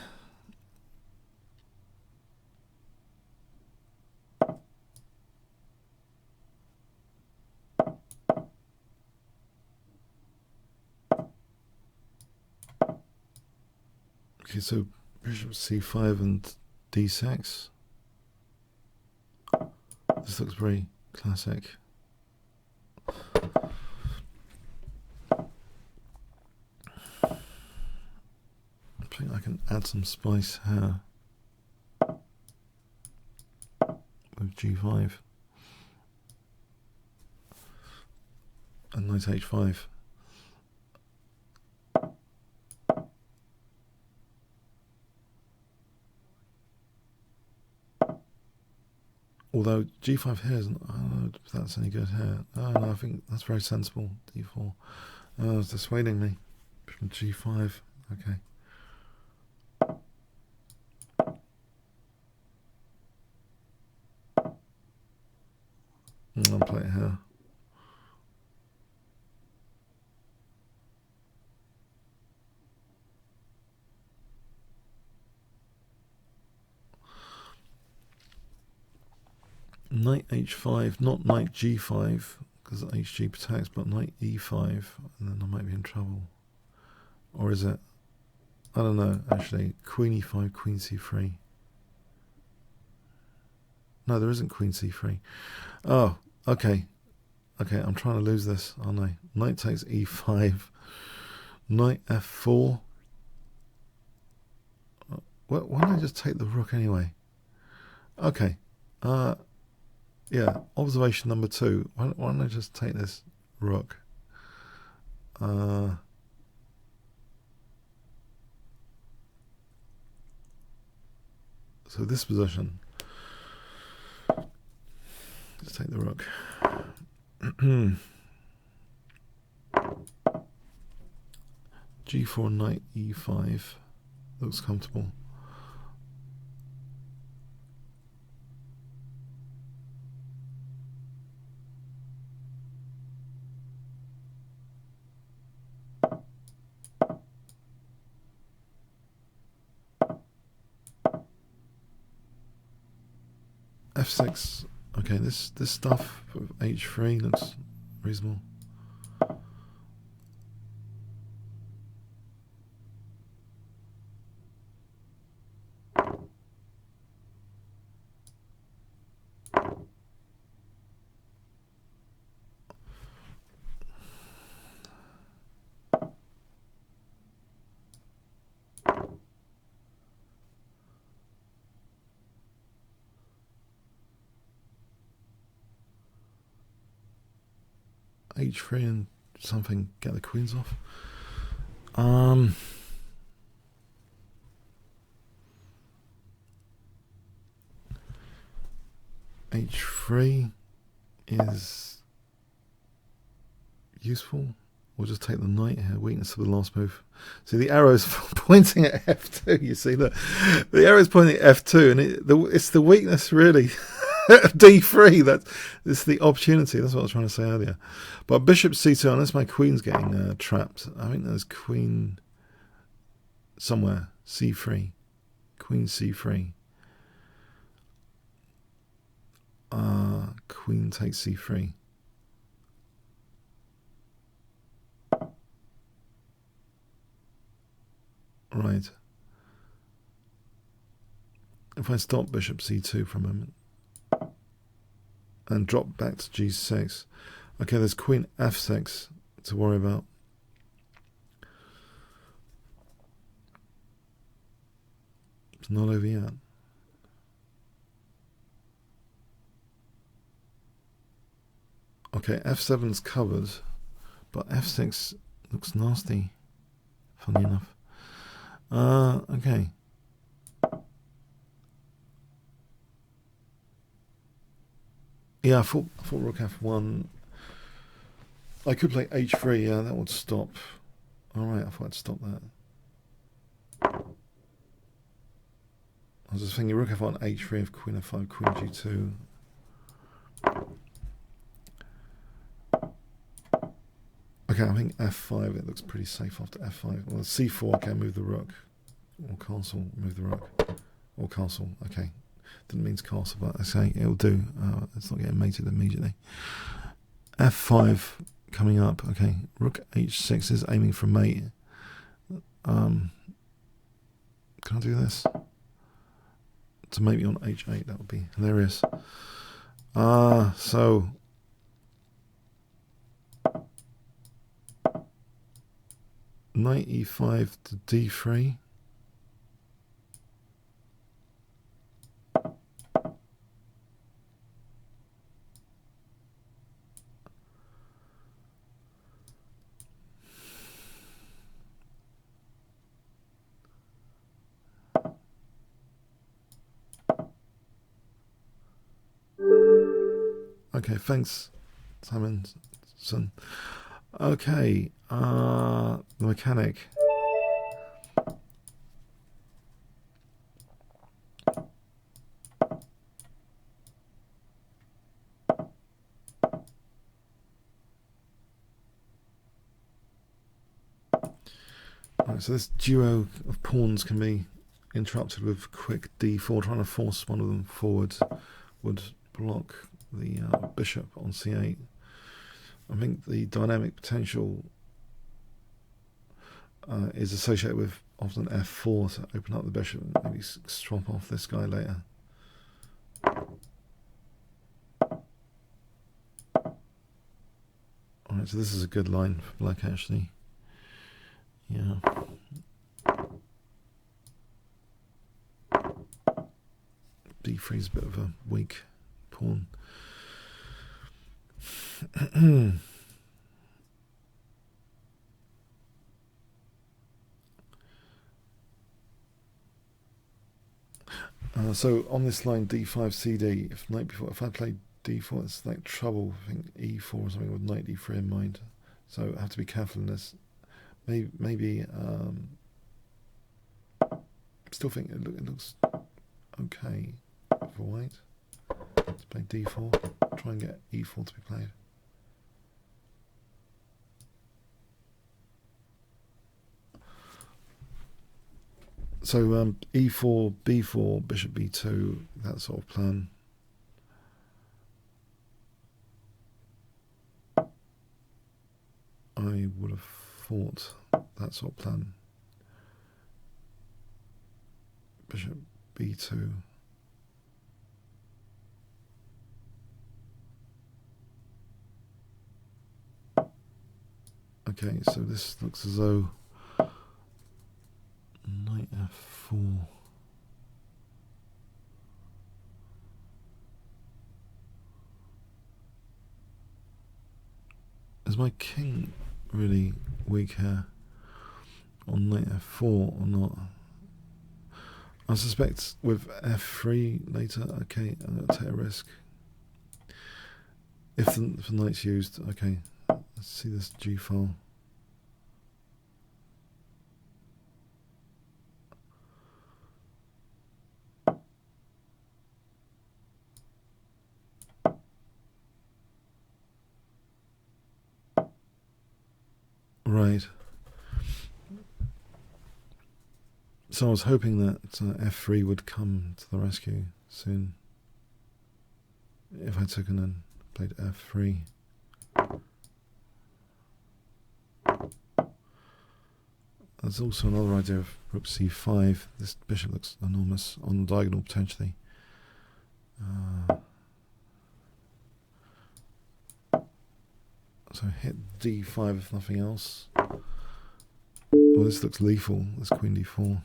Speaker 1: Okay, so bishop c5 and d6. This looks very classic. I think I can add some spice here with g5 and knight h5. Although g5 here isn't, I don't know if that's any good here. Oh no, I think that's very sensible. d4. Oh, it's dissuading me from g5. Okay. I'll play it here. Knight h5, not knight g5, because hg protects, but knight e5, and then I might be in trouble. Or is it? I don't know, actually. Queen e5, queen c3. No, there isn't queen c3. Oh, okay. Okay, I'm trying to lose this, aren't I? Knight takes e5. Knight f4. Why don't I just take the rook anyway? Okay. Yeah, observation number 2. Why don't I just take this rook? So this position. Let's take the rook. g4, knight e5. Looks comfortable. f6. Okay, this stuff with h3 looks reasonable. h3 and something, get the queens off. h3 is useful. We'll just take the knight here. Weakness of the last move. See, the arrow's pointing at f2. You see that the arrow's pointing at f2, and it's the weakness really. d3. It's the opportunity. That's what I was trying to say earlier. But bishop c2, unless my queen's getting trapped. I think there's queen somewhere. c3. Queen c3. Queen takes c3. Right. If I stop bishop c2 for a moment and drop back to g6. Okay, there's queen f6 to worry about. It's not over yet. Okay, f7's covered, but f6 looks nasty, funny enough. Okay. Yeah, I thought rook f1. I could play h3, yeah, that would stop. Alright, I thought I'd stop that. I was just thinking rook f1, h3, of queen f5, queen g2. Okay, I think f5, it looks pretty safe after f5. Well, c4, okay, move the rook. Or castle, move the rook. Or castle, okay. Didn't mean to castle, but I say it'll do. It's not getting mated immediately. f5 coming up, okay. Rook h6 is aiming for mate. Can I do this? To make me on h8, that would be hilarious. So knight e5 to d3. Okay, thanks, Simonson. Okay, the mechanic. Right, so this duo of pawns can be interrupted with quick d4. Trying to force one of them forward would block the bishop on c8. I think the dynamic potential is associated with often f4 to open up the bishop and maybe strop off this guy later. Alright, so this is a good line for black actually. Yeah. d3 is a bit of a weak pawn. So on this line d5 cd, if I play d4, it's like trouble. I think e4 or something with knight d3 in mind. So I have to be careful in this. Maybe still think it looks okay for white. Let's play d4. Try and get e4 to be played. So e4, b4, bishop b2, that sort of plan. I would have thought that sort of plan. Bishop b2. Okay, so this looks as though knight f4. Is my king really weak here on knight f4 or not? I suspect with f3 later. Okay, I'm going to take a risk. If the knight's used, okay, let's see this g file. Right. So I was hoping that f3 would come to the rescue soon. If I took and then played f3. There's also another idea of rook c5. This bishop looks enormous on the diagonal potentially. So hit d5 if nothing else. Well, this looks lethal. This queen d4.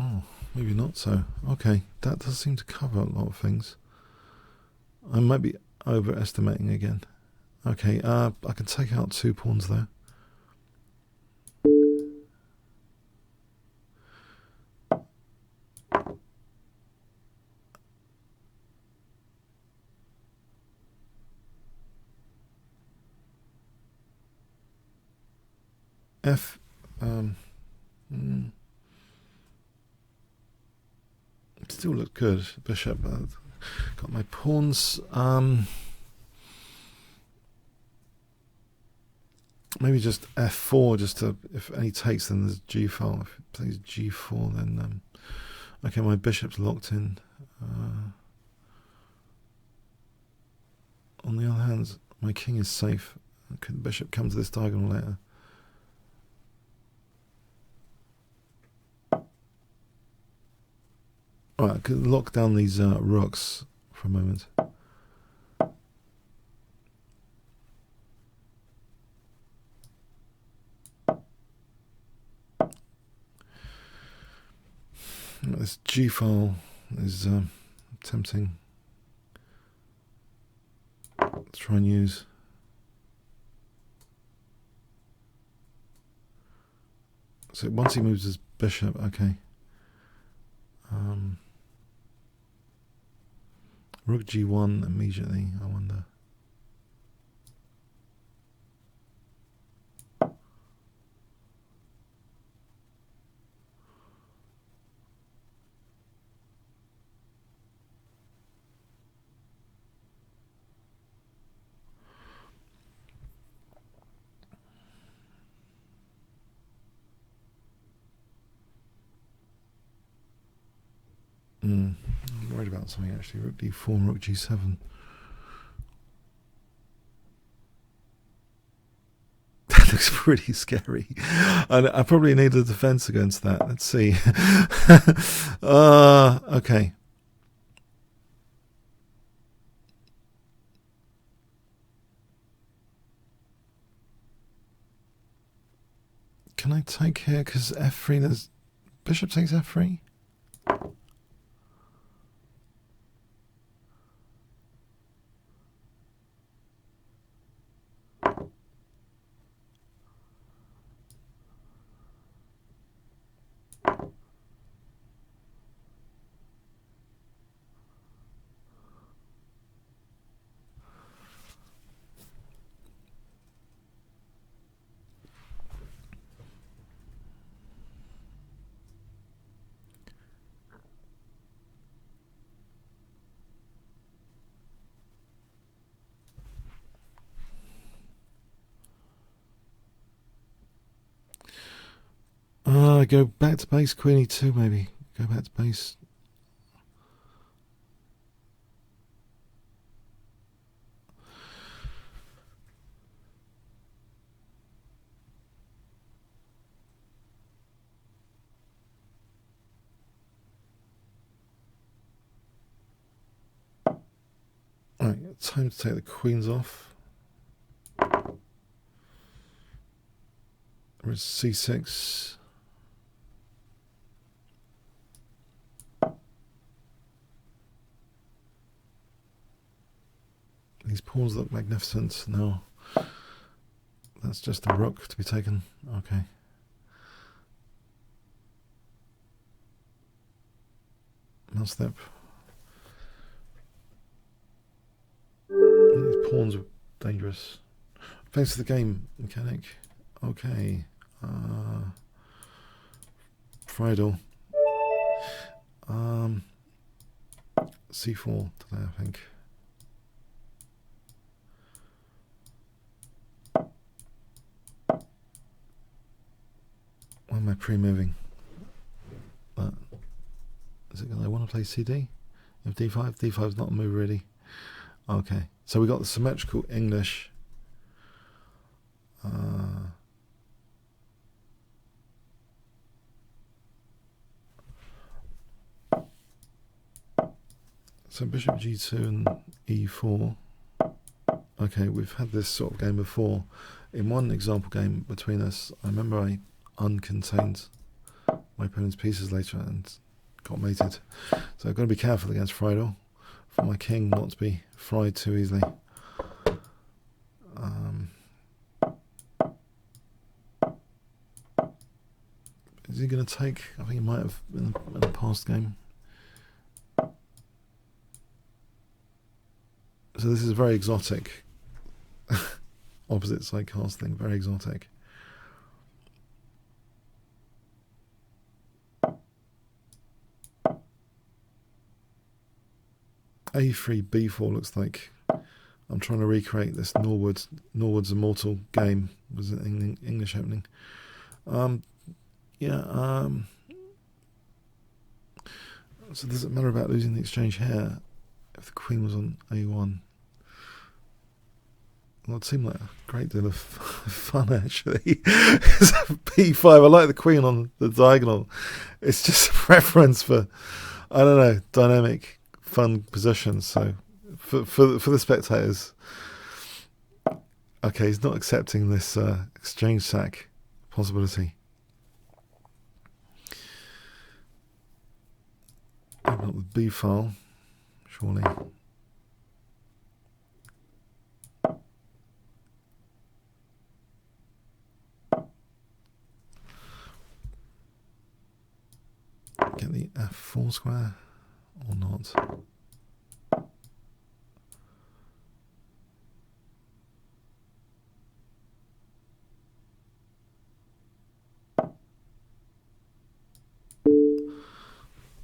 Speaker 1: Oh, maybe not so. Okay, that does seem to cover a lot of things. I might be overestimating again. Okay, I can take out 2 pawns there. F. Still look good. Bishop. Got my pawns. Maybe just f4, just to, if any takes, then there's g file. If it plays g4, then okay, my bishop's locked in. On the other hand, my king is safe. Could the bishop come to this diagonal later? Alright, I could lock down these rooks for a moment. This G file is tempting to try and use. So once he moves his bishop, okay. Rook G1 immediately, I wonder. I'm worried about something actually. Rook D4 and Rook G7. That looks pretty scary. I probably need a defense against that. Let's see. Okay. Can I take here? Because F3, there's bishop takes F3. Go back to base, Queen E2 maybe. Go back to base. Alright, time to take the queens off. There's C6. These pawns look magnificent. No, that's just a rook to be taken. Okay. Mouse step. These pawns are dangerous. Thanks for the game, mechanic. Okay. Friedel. C4 today, I think. Why am I pre-moving? Is it going to want to play CD? If D5? D5 is not a move really. Okay, so we got the symmetrical English. So bishop G2 and E4. Okay, we've had this sort of game before. In one example game between us, I remember I uncontained my opponent's pieces later and got mated. So I've got to be careful against Friedel for my king not to be fried too easily. Is he going to take? I think he might have in the past game. So this is very exotic. Opposite side casting, very exotic. A3, B4 looks like I'm trying to recreate this Norwood's Immortal game. Was it an English opening? Yeah. So does it matter about losing the exchange here if the queen was on A1? Well, it seemed like a great deal of fun, actually. It's B5. I like the queen on the diagonal. It's just a preference for, I don't know, dynamic, fun positions. So for the spectators, okay, he's not accepting this exchange sack possibility. Open up the B file, surely. Get the F4 square or not.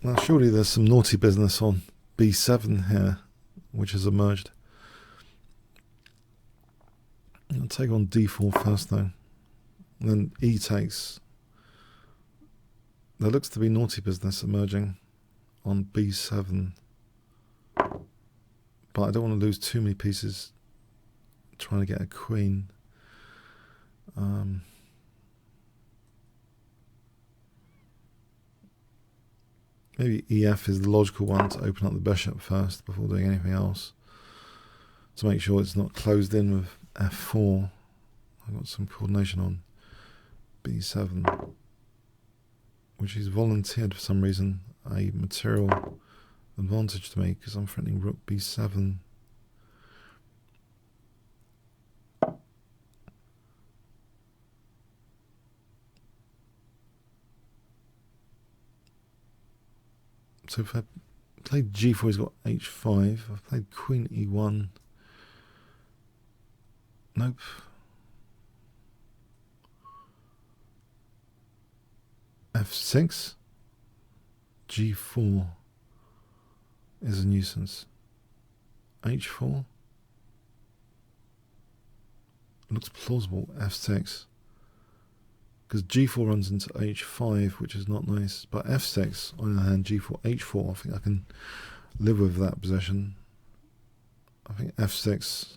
Speaker 1: Now surely there's some naughty business on B7 here, which has emerged. I'll take on D4 first though. And then E takes. There looks to be naughty business emerging on B7. But I don't want to lose too many pieces trying to get a queen. Maybe EF is the logical one to open up the bishop first before doing anything else. To make sure it's not closed in with F4. I've got some coordination on B7. Which he's volunteered for some reason a material advantage to me because I'm threatening rook B7. So if I played G4, he's got H5. I've played Queen E1. Nope. F6. G4 is a nuisance. H4 looks plausible. F6. Because G4 runs into H5, which is not nice. But F6, on the other hand, G4, H4, I think I can live with that position. I think F6,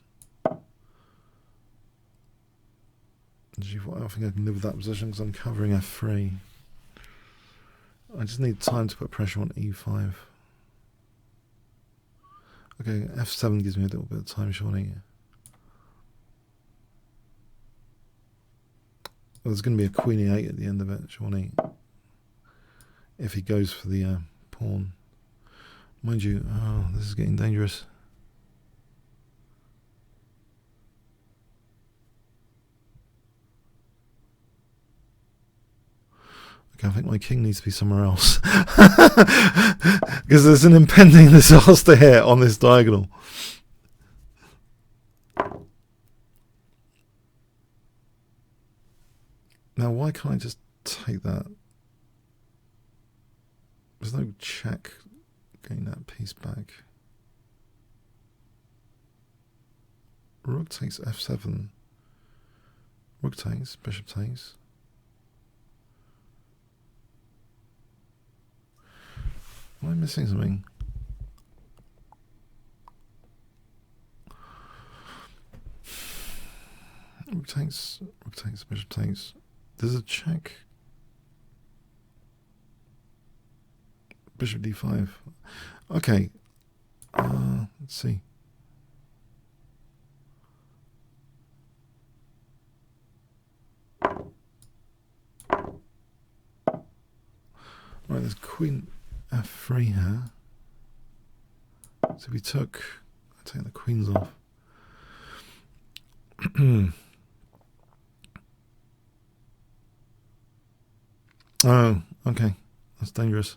Speaker 1: G4, I think I can live with that position because I'm covering F3. I just need time to put pressure on E5. Okay, F7 gives me a little bit of time, surely. Well, there's going to be a Queen E8 at the end of it, surely. If he goes for the pawn. Mind you, oh, this is getting dangerous. Okay, I think my king needs to be somewhere else. Because there's an impending disaster here on this diagonal. Now, why can't I just take that? There's no check getting that piece back. Rook takes F7. Rook takes, bishop takes. Am I missing something? Rook takes, bishop takes. There's a check. Bishop D5. Okay. Let's see. Right, there's Queen F3 here. So we took, I take the queens off. Oh, okay. That's dangerous.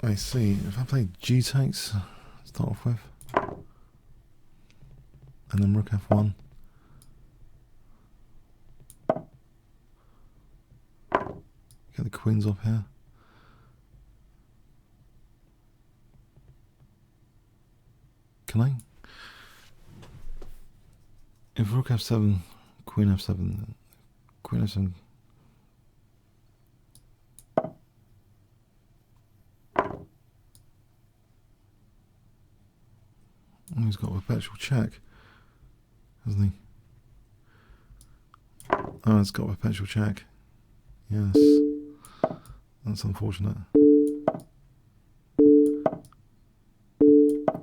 Speaker 1: I see. If I play G takes, start off with, and then Rook F1. queens up here. Can I? If rook f7, queen f7, queen f7. Oh, he's got a perpetual check, hasn't he? Oh, it's got a perpetual check. Yes. That's unfortunate.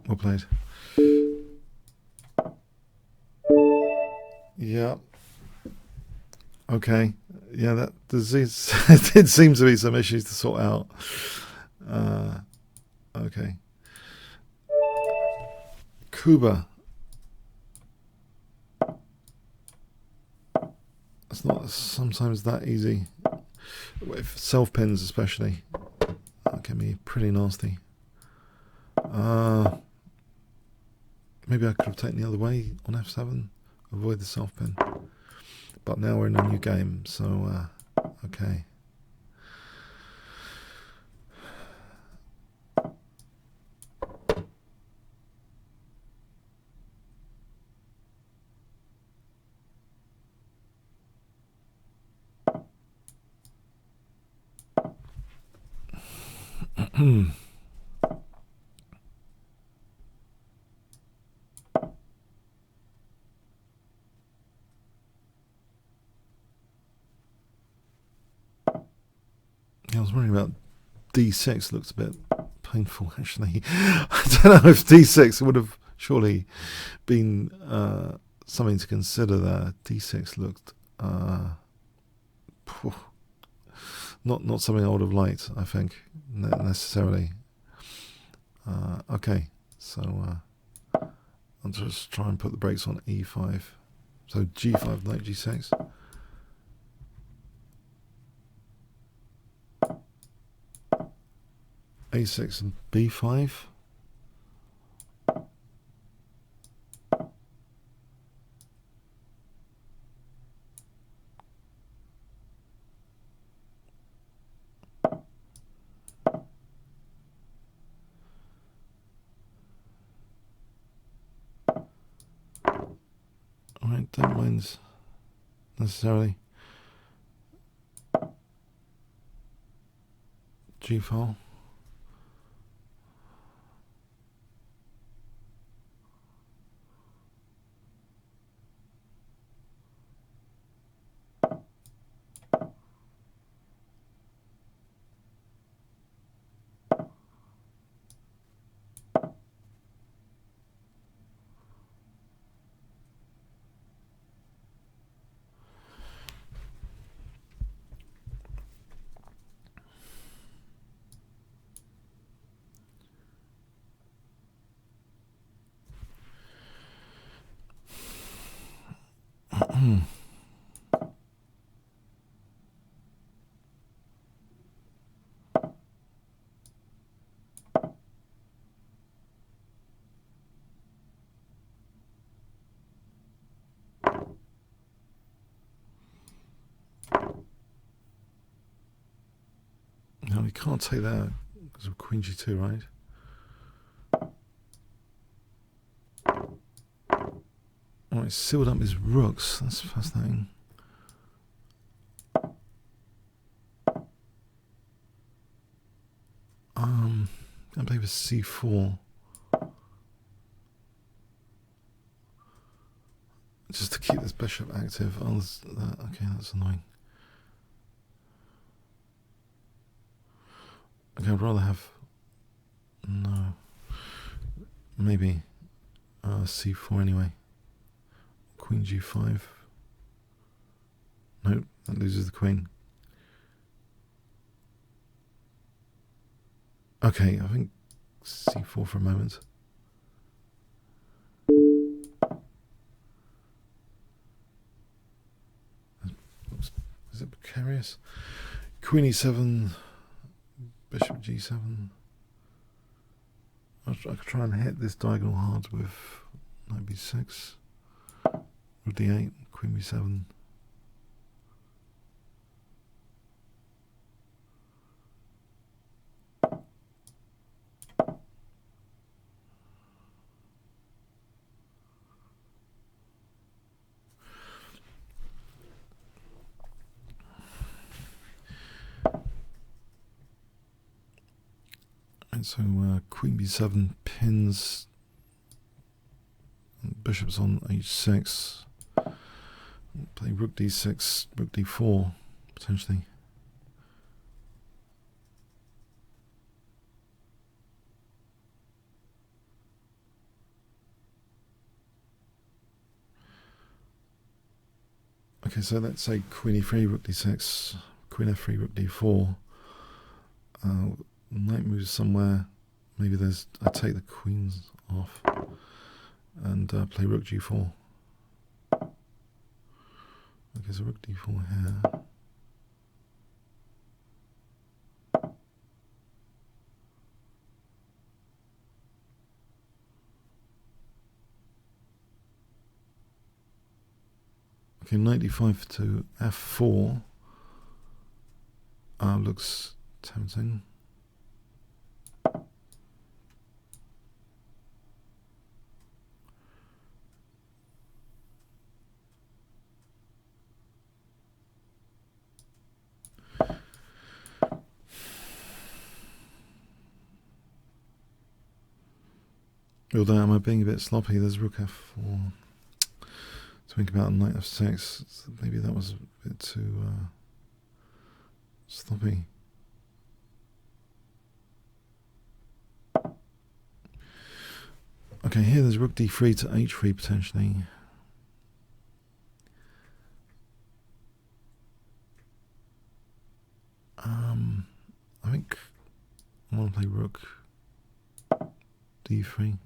Speaker 1: Well played. Yeah. Okay. Yeah, that disease. It did seem to be some issues to sort out. Okay. Kuba. It's not sometimes that easy. With self pins especially. That can be pretty nasty. Maybe I could have taken the other way on f7. Avoid the self pin. But now we're in a new game, so okay. I was worrying about d6. Looks a bit painful, actually. I don't know if d6 would have surely been something to consider there. d6 looked not something I would have liked, I think, necessarily. Okay, so I'll just try and put the brakes on e5. So g5, knight g6. a6 and b5. Alright, don't mind necessarily. g4. No, we can't take that because of queen g2, right? Oh, it's sealed up his rooks. That's fascinating. I play with c4. Just to keep this bishop active. Oh, okay, that's annoying. Okay, I'd rather have... No. Maybe c4 anyway. Queen g5. Nope, that loses the queen. Okay, I think c4 for a moment. Is it precarious? Queen e7, bishop g7. I could try and hit this diagonal hard with knight b6, rook d8, queen b7. And so queen b7 pins, bishop's on h6, play rook d6, rook d4 potentially. Okay, so let's say queen e3, rook d6, queen f3, rook d4. Knight moves somewhere. Maybe there's. I take the queens off and play rook g4. Okay, so rook d4 here. Okay, knight d5 to f4 looks tempting. Although, am I being a bit sloppy? There's rook f4. Think about knight f6. Maybe that was a bit too sloppy. Okay, here there's rook d3 to h3 potentially. I think I want to play rook d3.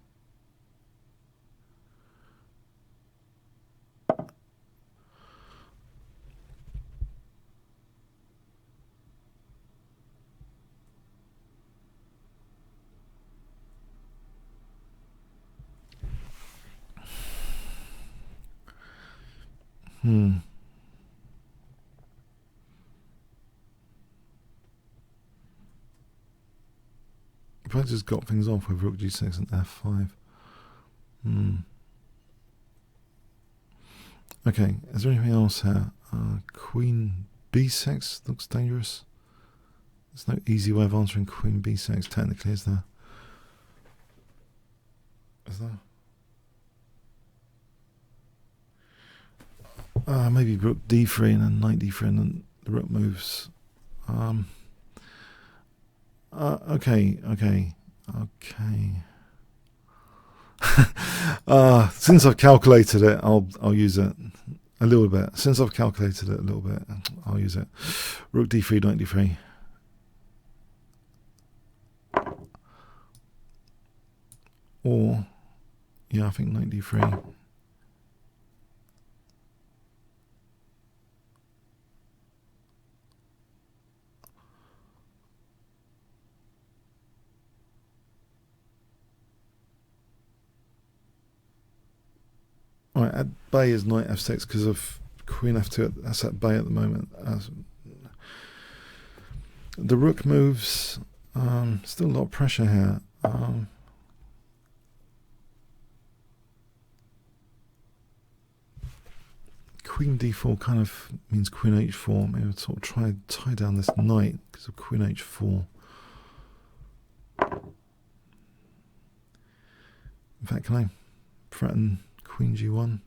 Speaker 1: If I just got things off with rook g6 and f5. Okay, is there anything else here? Queen b6 looks dangerous. There's no easy way of answering queen b6 technically, is there? Is there? Maybe rook d3 and then knight d3 and then the rook moves. Okay. Since I've calculated it, I'll use it a little bit. Since I've calculated it a little bit, I'll use it. Rook d3, knight d3. Or, yeah, I think knight d3. Alright, at bay is knight f6 because of queen f2. That's at bay at the moment. The rook moves. Still a lot of pressure here. Queen d4 kind of means queen h4. Maybe I'll sort of try to tie down this knight because of queen h4. In fact, can I threaten queen g1?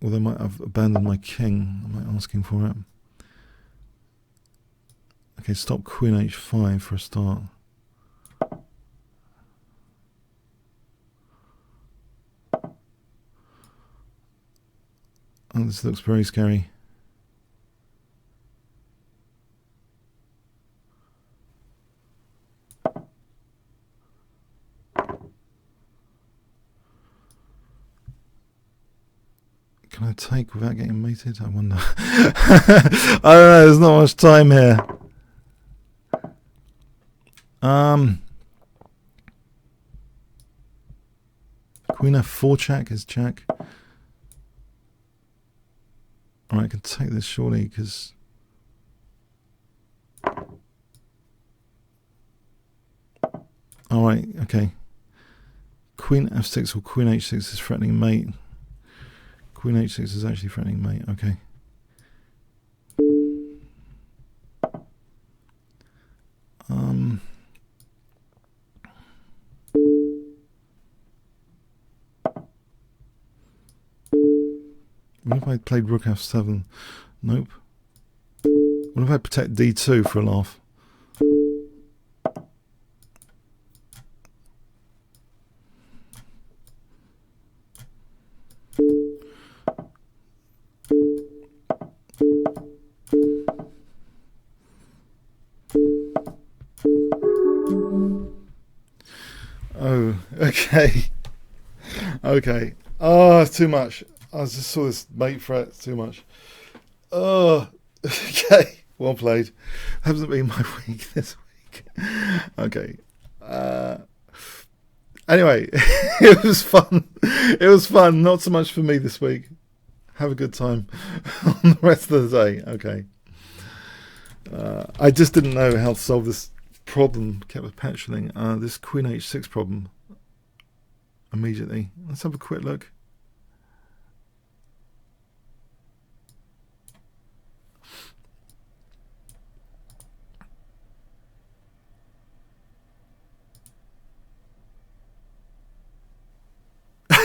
Speaker 1: Or they might have abandoned my king. I'm not asking for it. Okay, stop queen h5 for a start. Oh, this looks very scary. Can I take without getting mated? I wonder. I don't know, there's not much time here. Queen f4 check is check. Alright, I can take this surely because alright, okay. Queen f6 or queen h6 is threatening mate. Queen h6 is actually threatening mate, okay. What if I played rook f7? Nope. What if I protect d2 for a laugh? Oh, okay. Okay. Oh, it's too much. I just saw this mate threat. It's too much. Oh, okay. Well played. Hasn't been my week this week. Okay. Anyway, it was fun. It was fun. Not so much for me this week. Have a good time on the rest of the day. Okay. I just didn't know how to solve this problem. Kept patching this Queen H6 problem immediately. Let's have a quick look.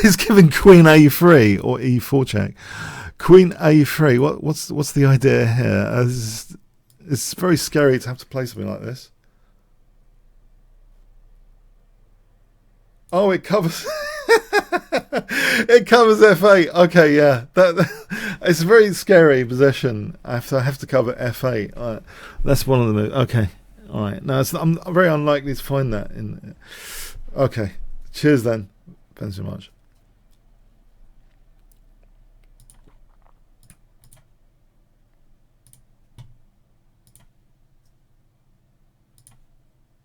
Speaker 1: He's giving Queen A3 or E4 check. Queen A3. What's the idea here? It's very scary to have to play something like this. Oh, it covers. It covers F8. Okay, yeah. It's a very scary position. I have to cover F8. That's one of the moves. Okay, all right. No, I'm very unlikely to find that in. Okay. Cheers then. Thanks so much.